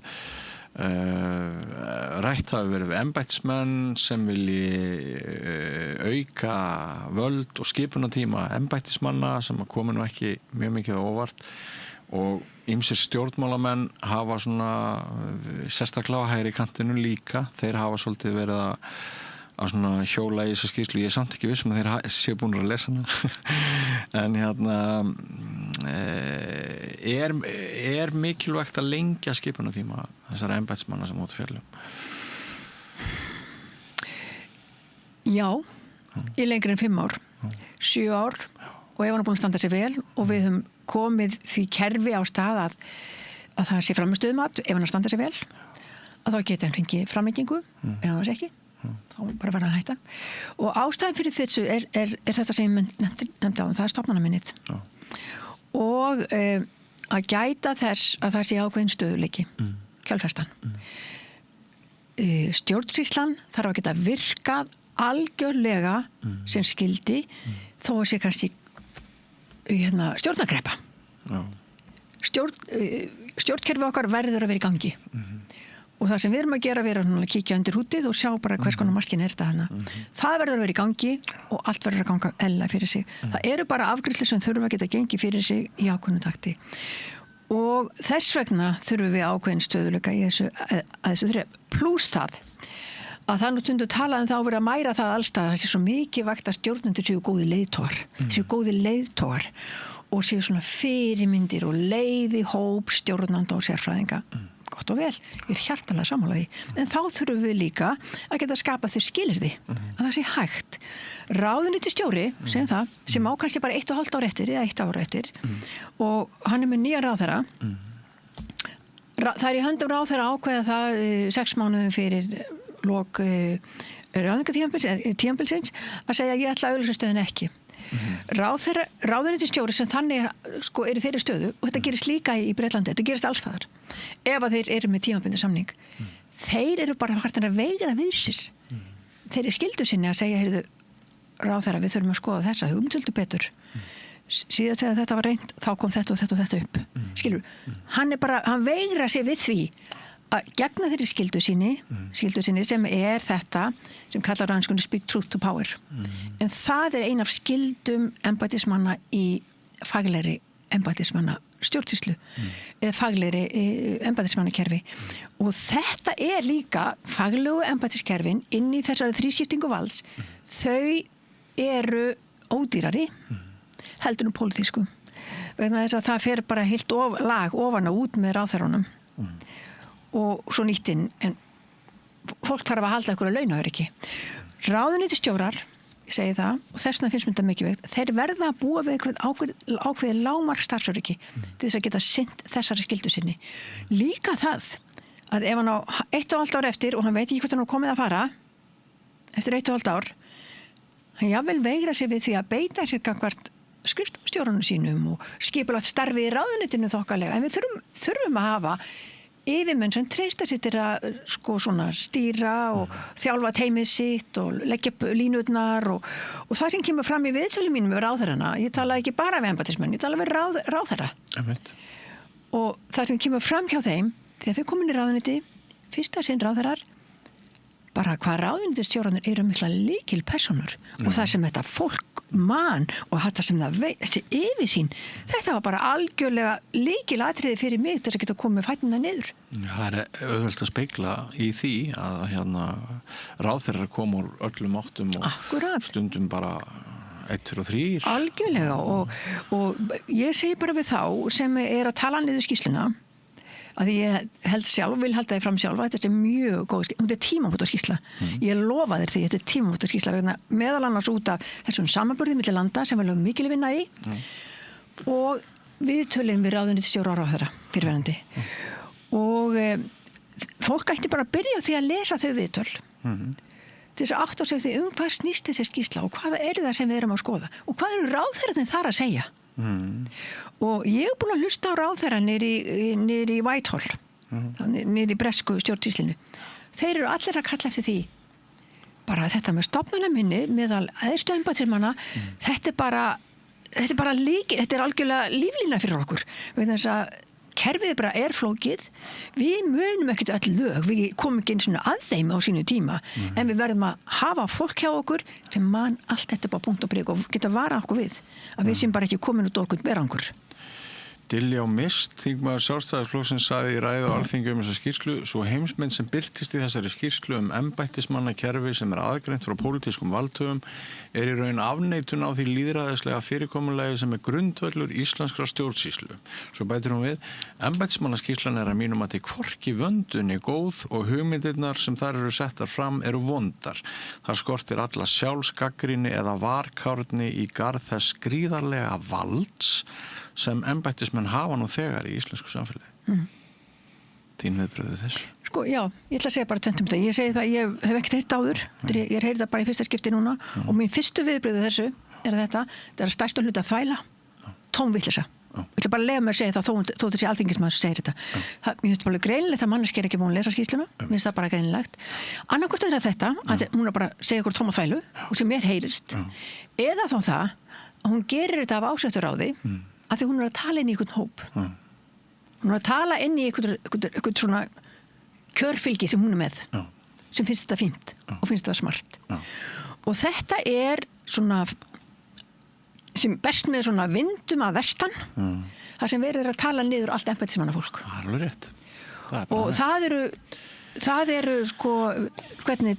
rætt hafi verið við embættismenn sem vilji auka völd og skipunartíma embættismanna sem komi nú ekki mjög mikið á óvart og ýmsir stjórnmálamenn hafa svona sérstaklega hægri kantinu líka, þeir hafa svolítið verið að svona hjóla í þessa skýrslu. Ég er samt ekki viss að þeir séu búin að lesa hana en er mikilvægt að lengja skipunartíma þessara embættismanna sem út fjallum? Já, í lengri en 5 ár 7 ár og ef hann er búin að standa sér vel og við höfum komið því kerfi á stað að það sé framistöðumat ef hann standa sér vel að þá geta hann fengið framlengingu en hann var ekki þá bara verða að hætta og ástæðan fyrir þessu er þetta sem ég nefndi á það er stofnanaminnið og að gæta þess að það sé ákveðin stöðuleiki kjölfestan stjórnsýslan þarf að geta virkað algjörlega sem skildi þó að sé kannski stjórnarkreppa stjórnkerfi okkar verður að vera í gangi og það sem við erum að gera er að kíkja undir hútið og sjá bara hvers konar maskin er þetta hana. Það verður að vera í gangi og allt verður að ganga eðlilega fyrir sig. Það eru bara afgreiðslur sem þurfa að geta gengið fyrir sig í ákveðnu takti. Og þess vegna þurfum við ákveðin stöðuleika í þessu þrep. Plús það að það nú tundu talað þá verið að mæra það allstað það sé svo mikið vægt að stjórnendur séu góði leiðtogar og séu svona fyrirmyndir og leiði hóp stjórnanda og sérfræðinga. Gott og vel, ég er hjartanlega sammála því. En þá þurfum við líka að geta skapa þau skilyrði, að það sé hægt. Ráðuneytisstjóri, segjum það, sem á kannski bara 1,5 ár eftir eða 1 ár eftir og hann er með nýja ráðherra. Það er í höndum ráðherra ákveða það 6 mánuðum fyrir lok ráðningartímabilsins að segja ég ætla að auglýsa stöðuna ekki. Ráðuneytisstjóri sem þannig er í þeirri stöðu og þetta gerist líka í Bretlandi, þetta gerist alls þar ef að þeir eru með tímabundinn samning þeir eru bara hægt að veigra við sér þeir eru skyldu sinni að segja heyrðu ráðherra við þurfum að skoða þessa hugmyndöldu betur síðan þegar þetta var reynt þá kom þetta og þetta og þetta upp skilur, hann veigra sér við því að gegna þeirri skyldu sinni sem er þetta sem kallar á enskunni speak truth to power en það er ein af skyldum embættismanna í faglegri embættismanna stjórnsýslu eða faglegri embættismannakerfi og þetta er líka faglegu embættiskerfin inn í þessari þrískiptingu valds þau eru ódýrari heldur pólitísku vegna þess að það fer bara heilt lag ofan og út með ráðherrunum og svo nýttinn en fólk þarf að halda ykkur að launaöryggi. Ráðuneytisstjórar, ég segi það og þess vegna finnst mér þetta mikilvægt, þeir verða að búa við ákveðið lágmark starfsöryggi til þess að geta sinnt þessari skyldu sinni. Líka það að ef hann á 1,5 ár eftir og hann veit ekki hvort hann er komið að fara eftir 1,5 ár hann jafnvel veigra sér við því að beita sér gagnvart skrifstofustjórunum sínum og skipulagt starfi í ráðuneytinu þokkalega en við þurfum að hafa yfirmenn sem treysta sér til að svona stýra og þjálfa teymið sitt og leggja upp línurnar og það sem kemur fram í viðtölum mínum með ráðherrana, ég tala ekki bara við embættismenn, ég tala við ráðherra og það sem kemur fram hjá þeim þegar þau komin í ráðuneyti, fyrsta sinn ráðherrar, bara hvað ráðuneytisstjórarnir eru mikla lykil personur og það sem þetta fólk man og þetta sem það veit, þessi yfirsýn, þetta var bara algjörlega lykil atriði fyrir mig til þess að geta komið fætina niður. Það auðvelt að speikla í því að ráðherrar koma úr öllum áttum og Akkurat. Stundum bara 1, 2 og 3. Algjörlega og ég segi bara við þá sem að tala niður skýrsluna að ég vil halda þið fram sjálf að þetta er mjög góð skýrsla, þetta er tímamótaskýrsla. Ég lofa þér því, þetta er tímamótaskýrsla vegna meðal annars út af þessum samanburði milli landa sem við lögum mikil vinna í og við tölum við ráðuneytisstjóra og ráðherra fyrirverandi og fólk ætti bara að byrja á því að lesa þau viðtöl til þess að átta sig því hvað snýst þessi skýrsla og hvað er það sem við erum að skoða og hvað eru ráðherrarnir þar að segja. Og ég búin að hlusta á ráðherra niður í Whitehall niður í bresku stjórnsýslinu. Þeir eru allir að kalla eftir því bara þetta með stofnanaminni meðal æðstu embættismanna þetta er bara líkil, þetta er algjörlega líflína fyrir okkur vegna þess að kerfið bara er flókið, við munum ekkert öll lög, við komum ekki eins og að þeim á sínu tíma, en við verðum að hafa fólk hjá okkur sem man allt þetta bara punkt og prik og geta vara okkur við, að við sem bara ekki komin út okkur berangur. Diljá Mist, þingmaður Sjálfstæðisflokksins sagði í ræðu á Alþingi þessa skýrslu, svo heimsmynd sem birtist í þessari skýrslu embættismannakerfi sem aðgreint frá pólitískum valdhöfum í raun afneitun á því lýðræðislega fyrirkomulagi sem grundvöllur íslenskra stjórnsýslu. Svo bætir hún við, embættismannaskýrslan að mínum að til hvorki vöndunni góð og hugmyndirnar sem þar eru settar fram eru vondar. Þar skortir alla sjálfsgagnrýni eða varkárni í garð þess gríðarlega valds sem embættismenn hafa nú þegar í íslensku samfélagi. Þín viðbrögðu þessu? Sko, já, ég ætla að segja bara tvennt um þetta. Ég segi það, ég hef ekkert heyrt áður. Ég er heyrið það bara í fyrsta skipti núna og mín fyrstu viðbrögðu þessu er þetta er stærstu hluta þvæla, tómvitleysa. Ég ætla bara að lega mig að segja það þó þessi alþingismaður sem segir þetta. Mér finnst það bara greinilegt að manneskja er ekki búin að lesa skýrsluna. Mér finnst það bara greinilegt. Annaðhvort er þetta að hún er bara að segja okkur tóma þvælu og sem mér heyrist. Eða þá það að hún gerir þetta af ásetturáði að því hún er að tala inn í einhvern hóp. Hún er að tala inn í einhvern svona kjörfylgi sem hún er með, sem finnst þetta fínt og finnst þetta smart. Og þetta er svona, sem best með svona vindum að vestan, þar sem verður að tala niður allt embættismannafólk. Það er alveg rétt. Og það eru sko, hvernig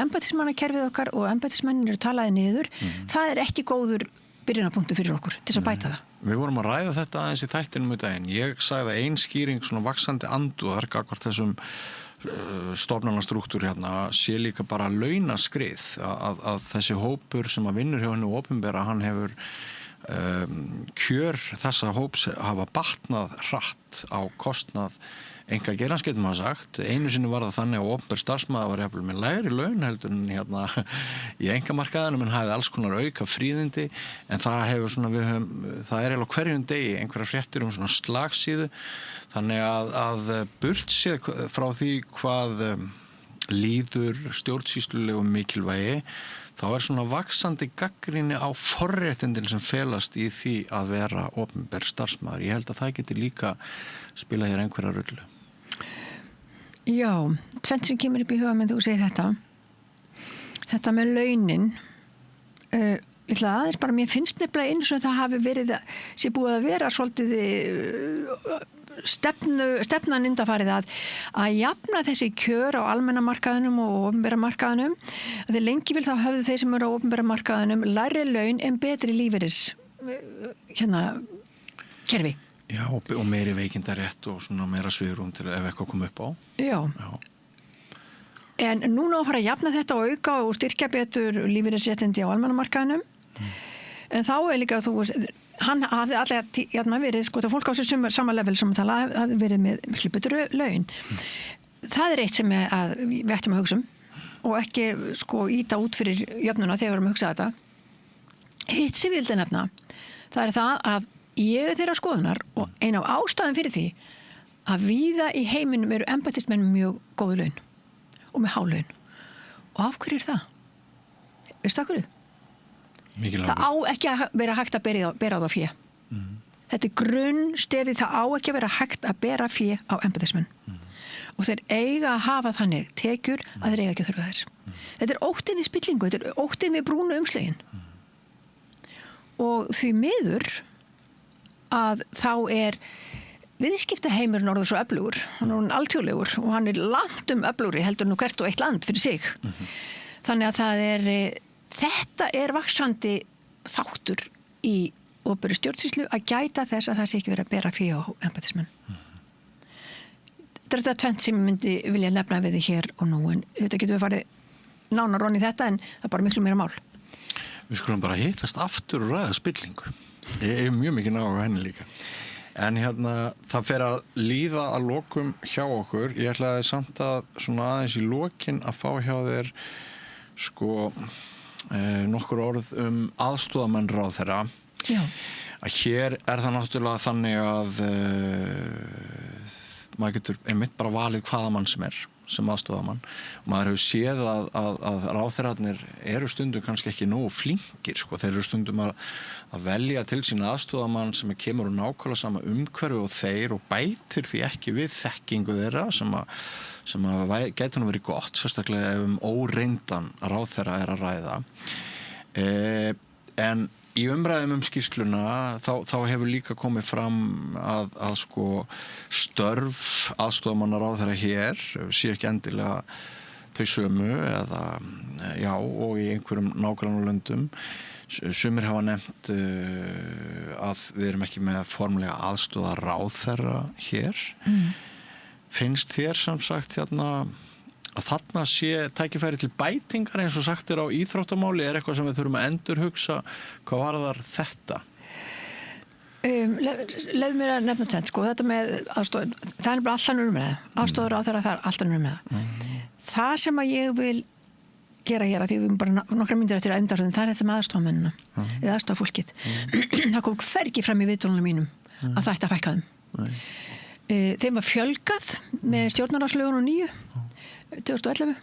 embættismannakerfið okkar og embættismennir eru talaði niður, það er ekki góður byrjunarpunktur fyrir okkur til að bæta það. Við vorum að ræða þetta aðeins í þættinum í daginn. Ég sagði að ein skýring svona vaxandi andúðar gagnvart þessum stofnanastrúktúr hérna sé líka bara launaskrið að þessi hópur sem að vinnur hjá henni opinbera, hann hefur kjör þessa hóps hafa batnað hratt á kostnað einkageirans getur maður sagt. Einu sinni var það þannig að opinber starfsmaður var jafnvel með lægri laun heldur en hérna í einkamarkaðinum en hafði alls konar auka fríðindi en það hefur svona það er eiginlega hverjum degi einhverjar fréttir svona slagsíðu þannig að burt séð frá því hvað líður stjórnsýslulegu mikilvægi þá er svona vaxandi gagnrýni á forréttindin sem felast í því að vera opinber starfsmaður. Ég held að það geti líka spilað hér einhverja rullu. Já, tvennt sem kemur upp í huga með þú segir þetta. Þetta með launin, ég ætla aðeins bara, mér finnst nefnilega eins og það hafi verið, sé búið að vera svolítið stefnan undanfarið að jafna þessi kjör á almenna markaðinum og opinbera markaðinum að þeir lengi vil þá höfðu þeir sem eru á opinbera markaðinum lægri laun en betri lífeyris kerfi. Já, og meiri veikindarétt og svona meira svigrúm til ef eitthvað kom upp á. Já. En núna að fara að jafna þetta og auka og styrkja betur lífeyrisréttindi á almenna markaðinum en þá er líka hann hafði allega verið, sko, það fólk á sér sama level sem hafði verið með miklu betur laun. Það er eitt sem við ættum að hugsa og ekki sko íta út fyrir jöfnuna þegar við erum að hugsa þetta. Hitt sem við vildum nefna, það er það að ég er þeirra skoðunar og ein af ástæðum fyrir því að víða í heiminum eru embættismenn mjög góðu laun og með há laun. Og af hverju er það? Veistu af hverju? Það á ekki að vera hægt að bera á það fjö. Þetta grunnstefið, það á ekki að vera hægt að bera fé á embættismenn. Og þeir eiga að hafa þannig tekjur að þeir eiga ekki að þurfa þess. Þetta óttinn við spillingu, þetta óttinn við brúnu umslögin. Og því miður að þá viðskiptaheimurinn orðið svo öflugur, hann er alþjóðlegur og hann langt öflugri heldur nú hvert og eitt land fyrir sig. Þannig að þetta vaxandi þáttur í opinberri stjórnsýslu að gæta þess að það sé ekki verið að bera fé á embættismenn. Þetta er tvennt sem ég myndi vilja nefna við þið hér og nú, en þetta getur við farið nánar ofan í þetta, en það er bara miklu meira mál. Við skulum bara hittast aftur og ræða spillingu. Ég hef mjög mikið náðu henni líka. En það fer að líða að lokum hjá okkur. Ég ætlaði samt að svona aðeins í lokin að fá hjá þér nokkur orð aðstoðarmenn ráðherra. Já. Að hér það náttúrulega þannig að maður getur einmitt bara valið hvaða mann sem aðstoðarmann. Maður hefur séð að ráðherrarnir eru stundum kannski ekki nógu flinkir, Þeir eru stundum að velja til sín aðstoðarmann sem kemur úr nákvæmlega sama umhverfi og þeir og bætir því ekki við þekkingu þeirra sem gæti nú verið gott, sérstaklega ef óreyndan ráðherra að ræða. En í umræðum skýrsluna þá hefur líka komið fram að störf aðstoðarmanna ráðherra hér sé ekki endilega þau sömu og í einhverjum nágrannalöndum. Sumir hafa nefnt að við erum ekki með formlega aðstoðarráðherra hér. Finnst þér sem sagt að þarna sé tækifæri til bætingar eins og sagt á íþróttamáli, eitthvað sem við þurfum að endurhugsa hvað varðar þetta? Leyfðu mér að nefna tvennt, þetta með aðstoð, það er bara alltaf umræða. Aðstoðar á þeirra, það er alltaf umræða. Það sem að ég vil gera hér, að því við erum bara nokkra myndir eftir aðeimdarsöðum, það er þetta með aðstofamennina, eða aðstofafólkið. Það kom hvergi fram í viðtölunum mínum að það ætti að fækka þeim. Þeim var fjölgað með stjórnarráðslögunum 9 2011.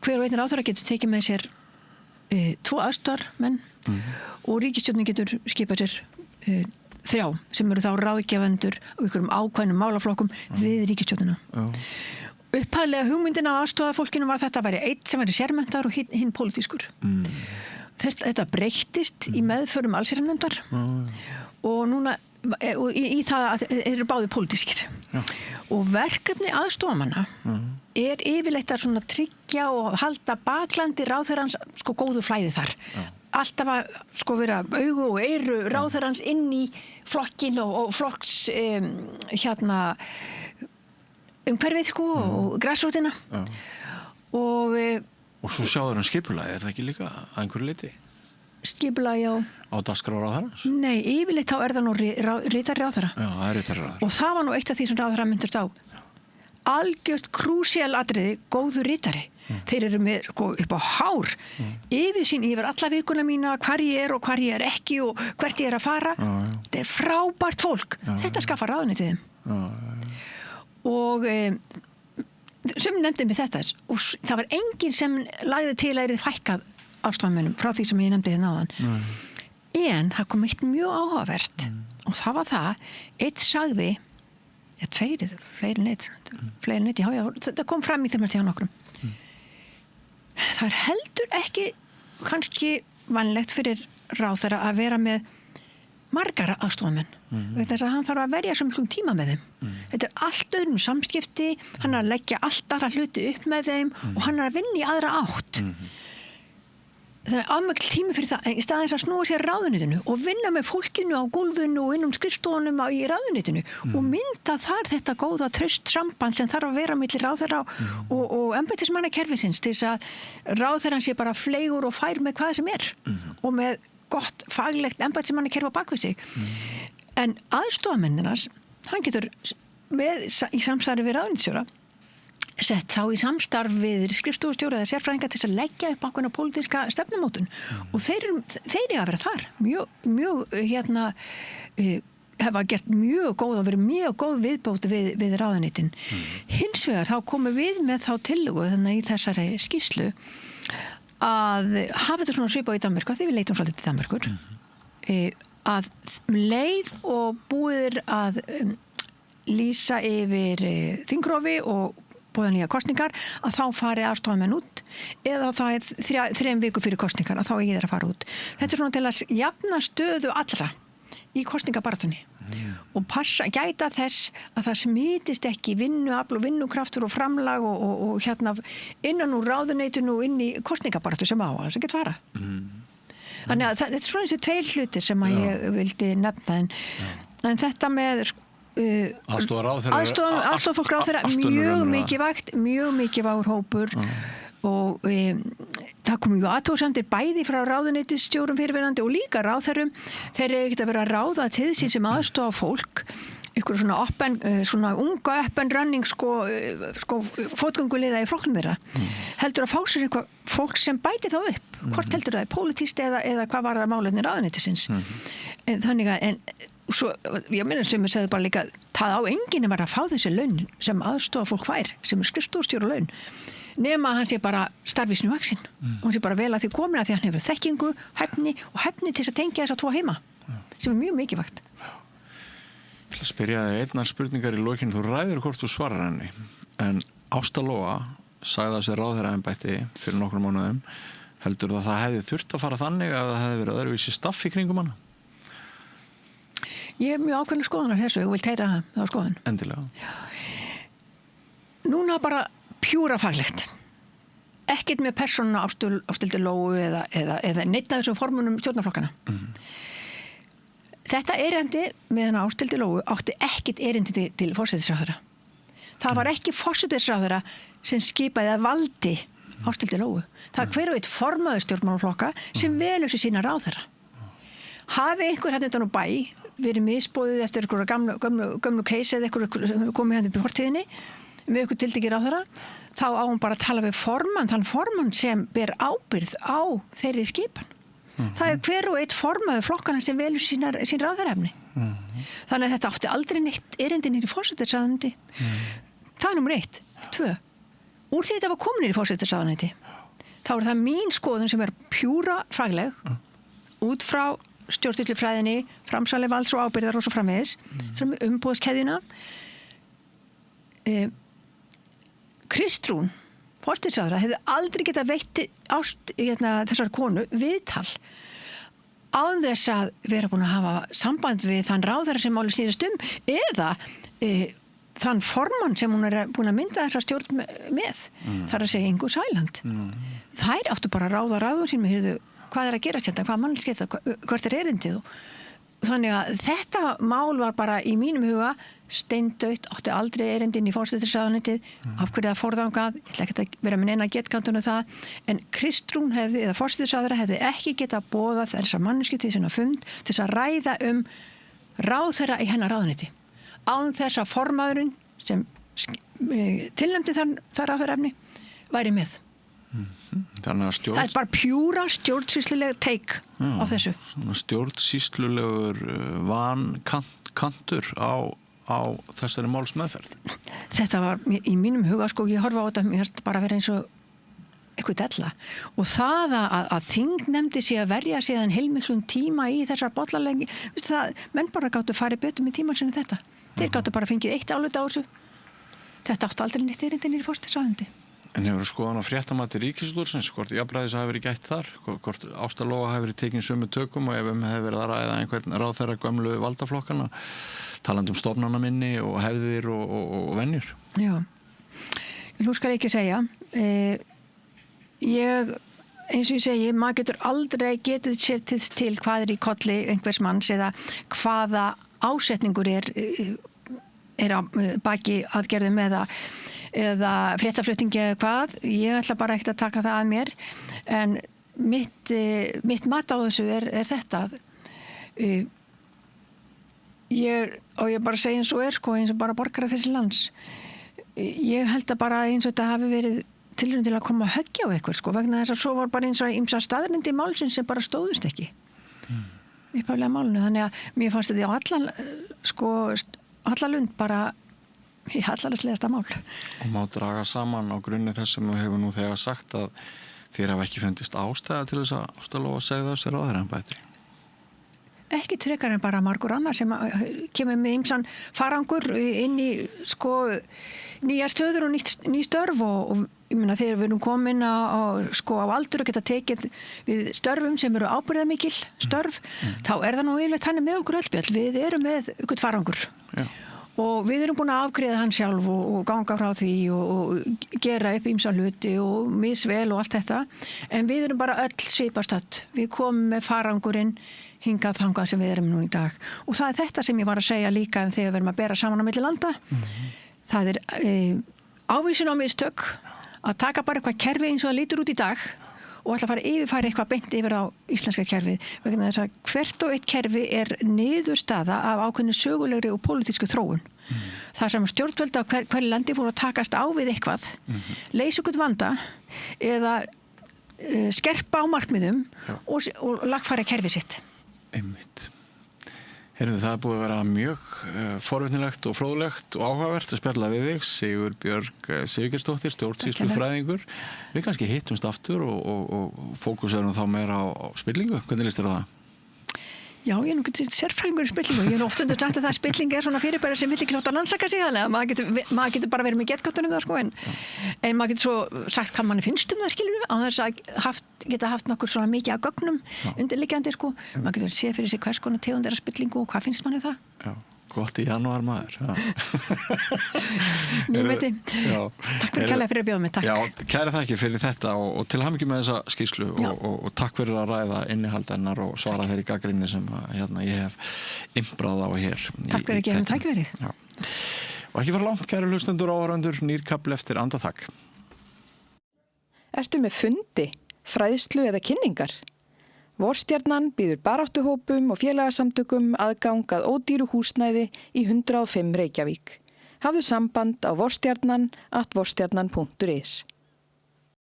Hver og einn ráðherra getur tekið með sér 2 aðstoðarmenn og ríkisstjórnin getur skipað sér 3 sem eru þá ráðgjafandur og einhverjum ákveðnum málaflokkum við ríkisstjórnina. Upphaflega hugmyndin af aðstoðarfólkinu var þetta væri einn sem væri sérmenntaður og hinn pólitískur. Þetta breyttist í meðförum allsherjarnefndar og núna í það að eru báðir pólitískir. Og verkefni aðstoðarmanna yfirleitt að svona tryggja og halda baklandi ráðherrans góðu flæði þar. Alltaf að vera augu og eyru ráðherrans inn í flokkin og flokks umhverfið og græsrótina. Og svo sjáður skipulagi, það ekki líka að einhverju leyti? Skipulagi á dagskrá ráðherrans? Nei, yfirleitt þá það nú ritari ráðherra. Já, það er ritari ráðherra. Og það var nú eitt af því sem ráðherra myndust á. Algjört krúsíal atriði, góður ritari. Þeir eru með upp á hár yfirsýn yfir alla vikuna mína, hvar ég er og hvar ég er ekki og hvert ég er að fara. Þetta er frábært fólk. Þetta skaffar ráðuneytið þeim. Og sem nefndi mig þetta og það var enginn sem lagði til að yrði fækkað aðstofamönnum frá því sem ég nefndi hérna áðan. En það kom eitt mjög áhugavert og það var það, eitt sagði fleiri neitt, já, þetta kom fram í þeim hjá nokkrum. Það er heldur ekki kannski vanlegt fyrir ráðherra að vera með margar aðstofamenn. Þess að hann þarf að verja svo miklum tíma með þeim. Þetta er allt öðrum samskipti, hann er að leggja allt aðra hluti upp með þeim og hann er að vinna í aðra átt. Það er afmikil tími fyrir það, í staðins að snúa sér ráðuneytinu og vinna með fólkinu á gólfinu og innum skrifstofunum í ráðuneytinu og mynda þar þetta góða traust samband sem þarf að vera milli ráðherra og embættismannakerfisins til þess að ráðherran sé bara fleygur og fær með hvað sem er og með gott faglegt embættismannakerfi á bakvið sig. En aðstofamennirnas, hann getur í samstarfi við ráðuneytisstjóra sett þá í samstarf við skrifstofustjóra eða sérfræðinga til að leggja upp ákveðna pólitíska stefnumótun og þeir eiga að vera þar mjög hefa gert mjög góð og verið mjög góð viðbót við ráðuneytin. Hins vegar þá komum við með þá tillögu þannig í þessari skýrslu að hafa þetta svona svipað í Danmörku, því við leitum svolítið til Danmörkur, að leið og búið að lýsa yfir þingrofi og búið nýja kostningar, að þá fari aðstofamenn út, eða það er 3 vikur fyrir kostningar, að þá eigi þeir að fara út. Þetta er svona til að jafna stöðu allra í kostningabaráttunni og gæta þess að það smitist ekki vinnuafl og vinnukraftur og framlag og hérna innan úr ráðuneytinu og inn í kostningabaráttu sem á að það getur fara. Þannig að þetta er svona þessi 2 hlutir sem að ég vildi nefna en þetta með aðstofafólk ráðherra mjög mikilvægur hópur og það komu jú athugasemdir bæði frá ráðuneytisstjórum fyrirverandi og líka ráðherrum. Þeir eru ekkert að vera að ráða til sín sem aðstofa fólk, ykkur svona unga running fótgönguliða í flokknum þeirra. Heldur að fá sér eitthvað fólk sem bæti þá upp, hvort heldur það er pólitískt eða hvað var það málefni ráðuneytisins. Þannig að svo, ég minna sem ég segði bara líka, það á enginn að fá þessi laun sem aðstofa fólk fær, sem er skrifstofstjóra laun, nema að hann sé bara starfísinu vaxinn og hann sé bara vel að því komin að því hann hefur þekkingu, hæfni og hæfni til að tengja þessa 2 heima, sem er mjög mikilvægt. Ég ætla að spyrja þig einnar spurningar í lokinu, þú ræður hvort þú svarar henni, en Ásta Lóa sagði að sér ráðherraembætti fyrir nokkrum mánuðum, heldur það hefði þurft að fara þannig að það hefði verið öðruvísi staff í kringum hana? Ég er mjög ákveðin skoðunar þessu, ég vil teita það á skoðun. Endilega. Núna bara pjúra faglegt. Ekkert með persónuna Ásthildi Lóu eða neitt af þessum formunum stjórnarflokkana. Þetta erindi með hana Ásthildi Lóu átti ekkert erindi til forsætisráðherra. Það var ekki forsætisráðherra sem skipaði að valdi Ásthildi Lóu. Það er hver og eitt formaður stjórnmálaflokka sem velur sér sína ráðherra. Hafi einhver hérna utan á bæ verið misboðið eftir einhverja gömlu case eða einhverju komið hérna upp í fortíðinni með einhver tiltekið ráðherra, þá á hún bara að tala við þann formann sem ber ábyrgð á þeirri skipan. Það er hver og eitt formaður flokkana sem velur sín ráðherraefni. Þannig að þetta átti aldrei neitt erindi niður í forsætisráðuneyti. Það er númer 1. 2. Úr því þetta var komin niður í forsætisráðuneyti, þá er það mín skoðun sem er pjúra fagleg, út frá stjórnsýslufræðinni, framsali valds og ábyrgðar og svo framvegis, sem umboðskeðjuna. Kristrún, forsætisráðherra, hefði aldrei getað veitt þessar konu viðtal án þess að vera búin að hafa samband við þann ráðherra sem máli snýrist eða þann formann sem hún er búin að mynda þessa stjórn með. Þar að segja Ingu Sæland. Þær áttu bara að ráða ráðum sínum, heyrðu, hvað er að gerast þetta, hvað mannlega þetta, hvert er erindið þannig að þetta mál var bara í mínum huga steindautt, átti aldrei erindin í forsætisráðuneytið, af hverju það forðangað, ég ætla ekki að vera með neina getkantunum það, en Kristrún hefði, eða forsætisráðherra hefði ekki getað boðað þessar manneski til sinna fund til þess að ræða ráðherra í hennar ráðuneyti. Án þess að formaðurinn sem tilnefndi það ráðherraefni væri með. Það er bara pjúra stjórnsýsluleg teik á þessu. Stjórnsýslulegur vankantur á þessari málsmeðferð. Þetta var í mínum huga, ég horfa á þetta, mér finnst bara að vera eins og eitthvað della. Og það að þingnefndi sé að verja síðan heilmiklum tíma í þessar bollalengi, menn bara gáttu farið betur með tíman sinni þetta. Þeir gáttu bara fengið eitt álit á þessu. Þetta áttu aldrei neitt erindi niður í forsætisráðuneyti. En hefur skoðan á fréttamati Ríkisútvarpsins, hvort jafnræðis hafi verið gætt þar, hvort Ásta Lóa hafi verið tekin sömu tökum og ef hefur verið að ræða einhvern ráðherra gömlu valdaflokkana, talandi stofnanaminni og hefðir og venjur? Já, nú skal ég ekki segja. Eins og ég segi, maður getur aldrei getið sér til hvað er í kolli einhvers manns eða hvaða ásetningur er á baki aðgerðum eða fréttaflutningi eða hvað. Ég ætla bara ekkert að taka það að mér, en mitt mat á þessu er þetta. Ég bara segja eins og eins og bara borgara þessi lands. Ég held að bara eins og þetta hafi verið tilraun til að koma að höggja á eitthvað, vegna þess að svo var bara eins og ýmsar staðreyndir málsins sem bara stóðust ekki. Upphaflega málinu, þannig að mér fannst þetta á alla lund bara í allarslegasta mál. Og má draga saman á grunni þess sem þú hefur nú þegar sagt að þér hafa ekki fundist ástæða til þess að Ásta Lóa segði á sér ráðherraembætti? ekki frekar en bara margur annar sem kemur með ýmsan farangur inn í nýja stöður og ný störf og ég meina þegar við erum komin á aldur og geta tekið við störfum sem eru ábyrgðarmikil störf, þá það nú yfirleitt þannig með okkur öll Björn, við erum með ykkur farangur. Já. Og við erum búin að afgreiða hann sjálf og ganga frá því og gera upp ýmsa hluti og misvel og allt þetta. En við erum bara öll svipastödd. Við komum með farangurinn hingað þangað sem við erum nú í dag. Og það þetta sem ég var að segja líka þegar við erum að bera saman á milli landa. Það ávísun á mistök að taka bara eitthvað kerfi eins og það lítur út í dag og ætla að fara yfirfæra eitthvað beint yfir á íslenska kerfið. Vegna þess að hvert og eitt kerfi niðurstaða af ákveðnu sögulegri og pólitísku þróun. Það sem stjórnvöld á hverju landi fóru að takast á við eitthvað, leysa ykkur vanda eða skerpa á markmiðum og lagfæra kerfið sitt. Einmitt. Heyrðu, það búið að vera mjög forvitnilegt og fróðlegt og áhugavert að spjalla við þig, Sigurbjörg Sigurgeirsdóttir, stjórnsýslufræðingur. Við kannski hittumst aftur og fókuserum þá meira á spillingu. Hvernig líst þér á það? Já, ég er sérfræðingur í spillingu. Ég oft sagt að það spilling svona fyrirbæri sem vill ekki láta rannsaka sig þannig að maður getur bara verið með getgáttunum það en maður getur svo sagt hvað manni finnst það skilur á þess að geta haft nokkur svona mikið af gögnum undirliggjandi maður getur séð fyrir sig hvers konar tegund af spillingu og hvað finnst manni það. Já. Gott í janúar maður. Nýmeti. Takk fyrir kærlega fyrir að bjóða mig. Takk. Já, kæra þakkir fyrir þetta og til hamingju með þessa skýrslu og takk fyrir að ræða innihald hennar og svara þeirri gagnrýni sem ég hef imbrað á hér. Takk fyrir að gefa mig tækifærið. Já. Og ekki fara langt, kæru hlustendur og áhorfendur, nýr kafli eftir andartak. Ertu með fundi, fræðslu eða kynningar? Vorstjarnan býður baráttuhópum og félagasamtökum aðgang að ódýru húsnæði í 105 Reykjavík. Hafðu samband á vorstjarnan@vorstjarnan.is.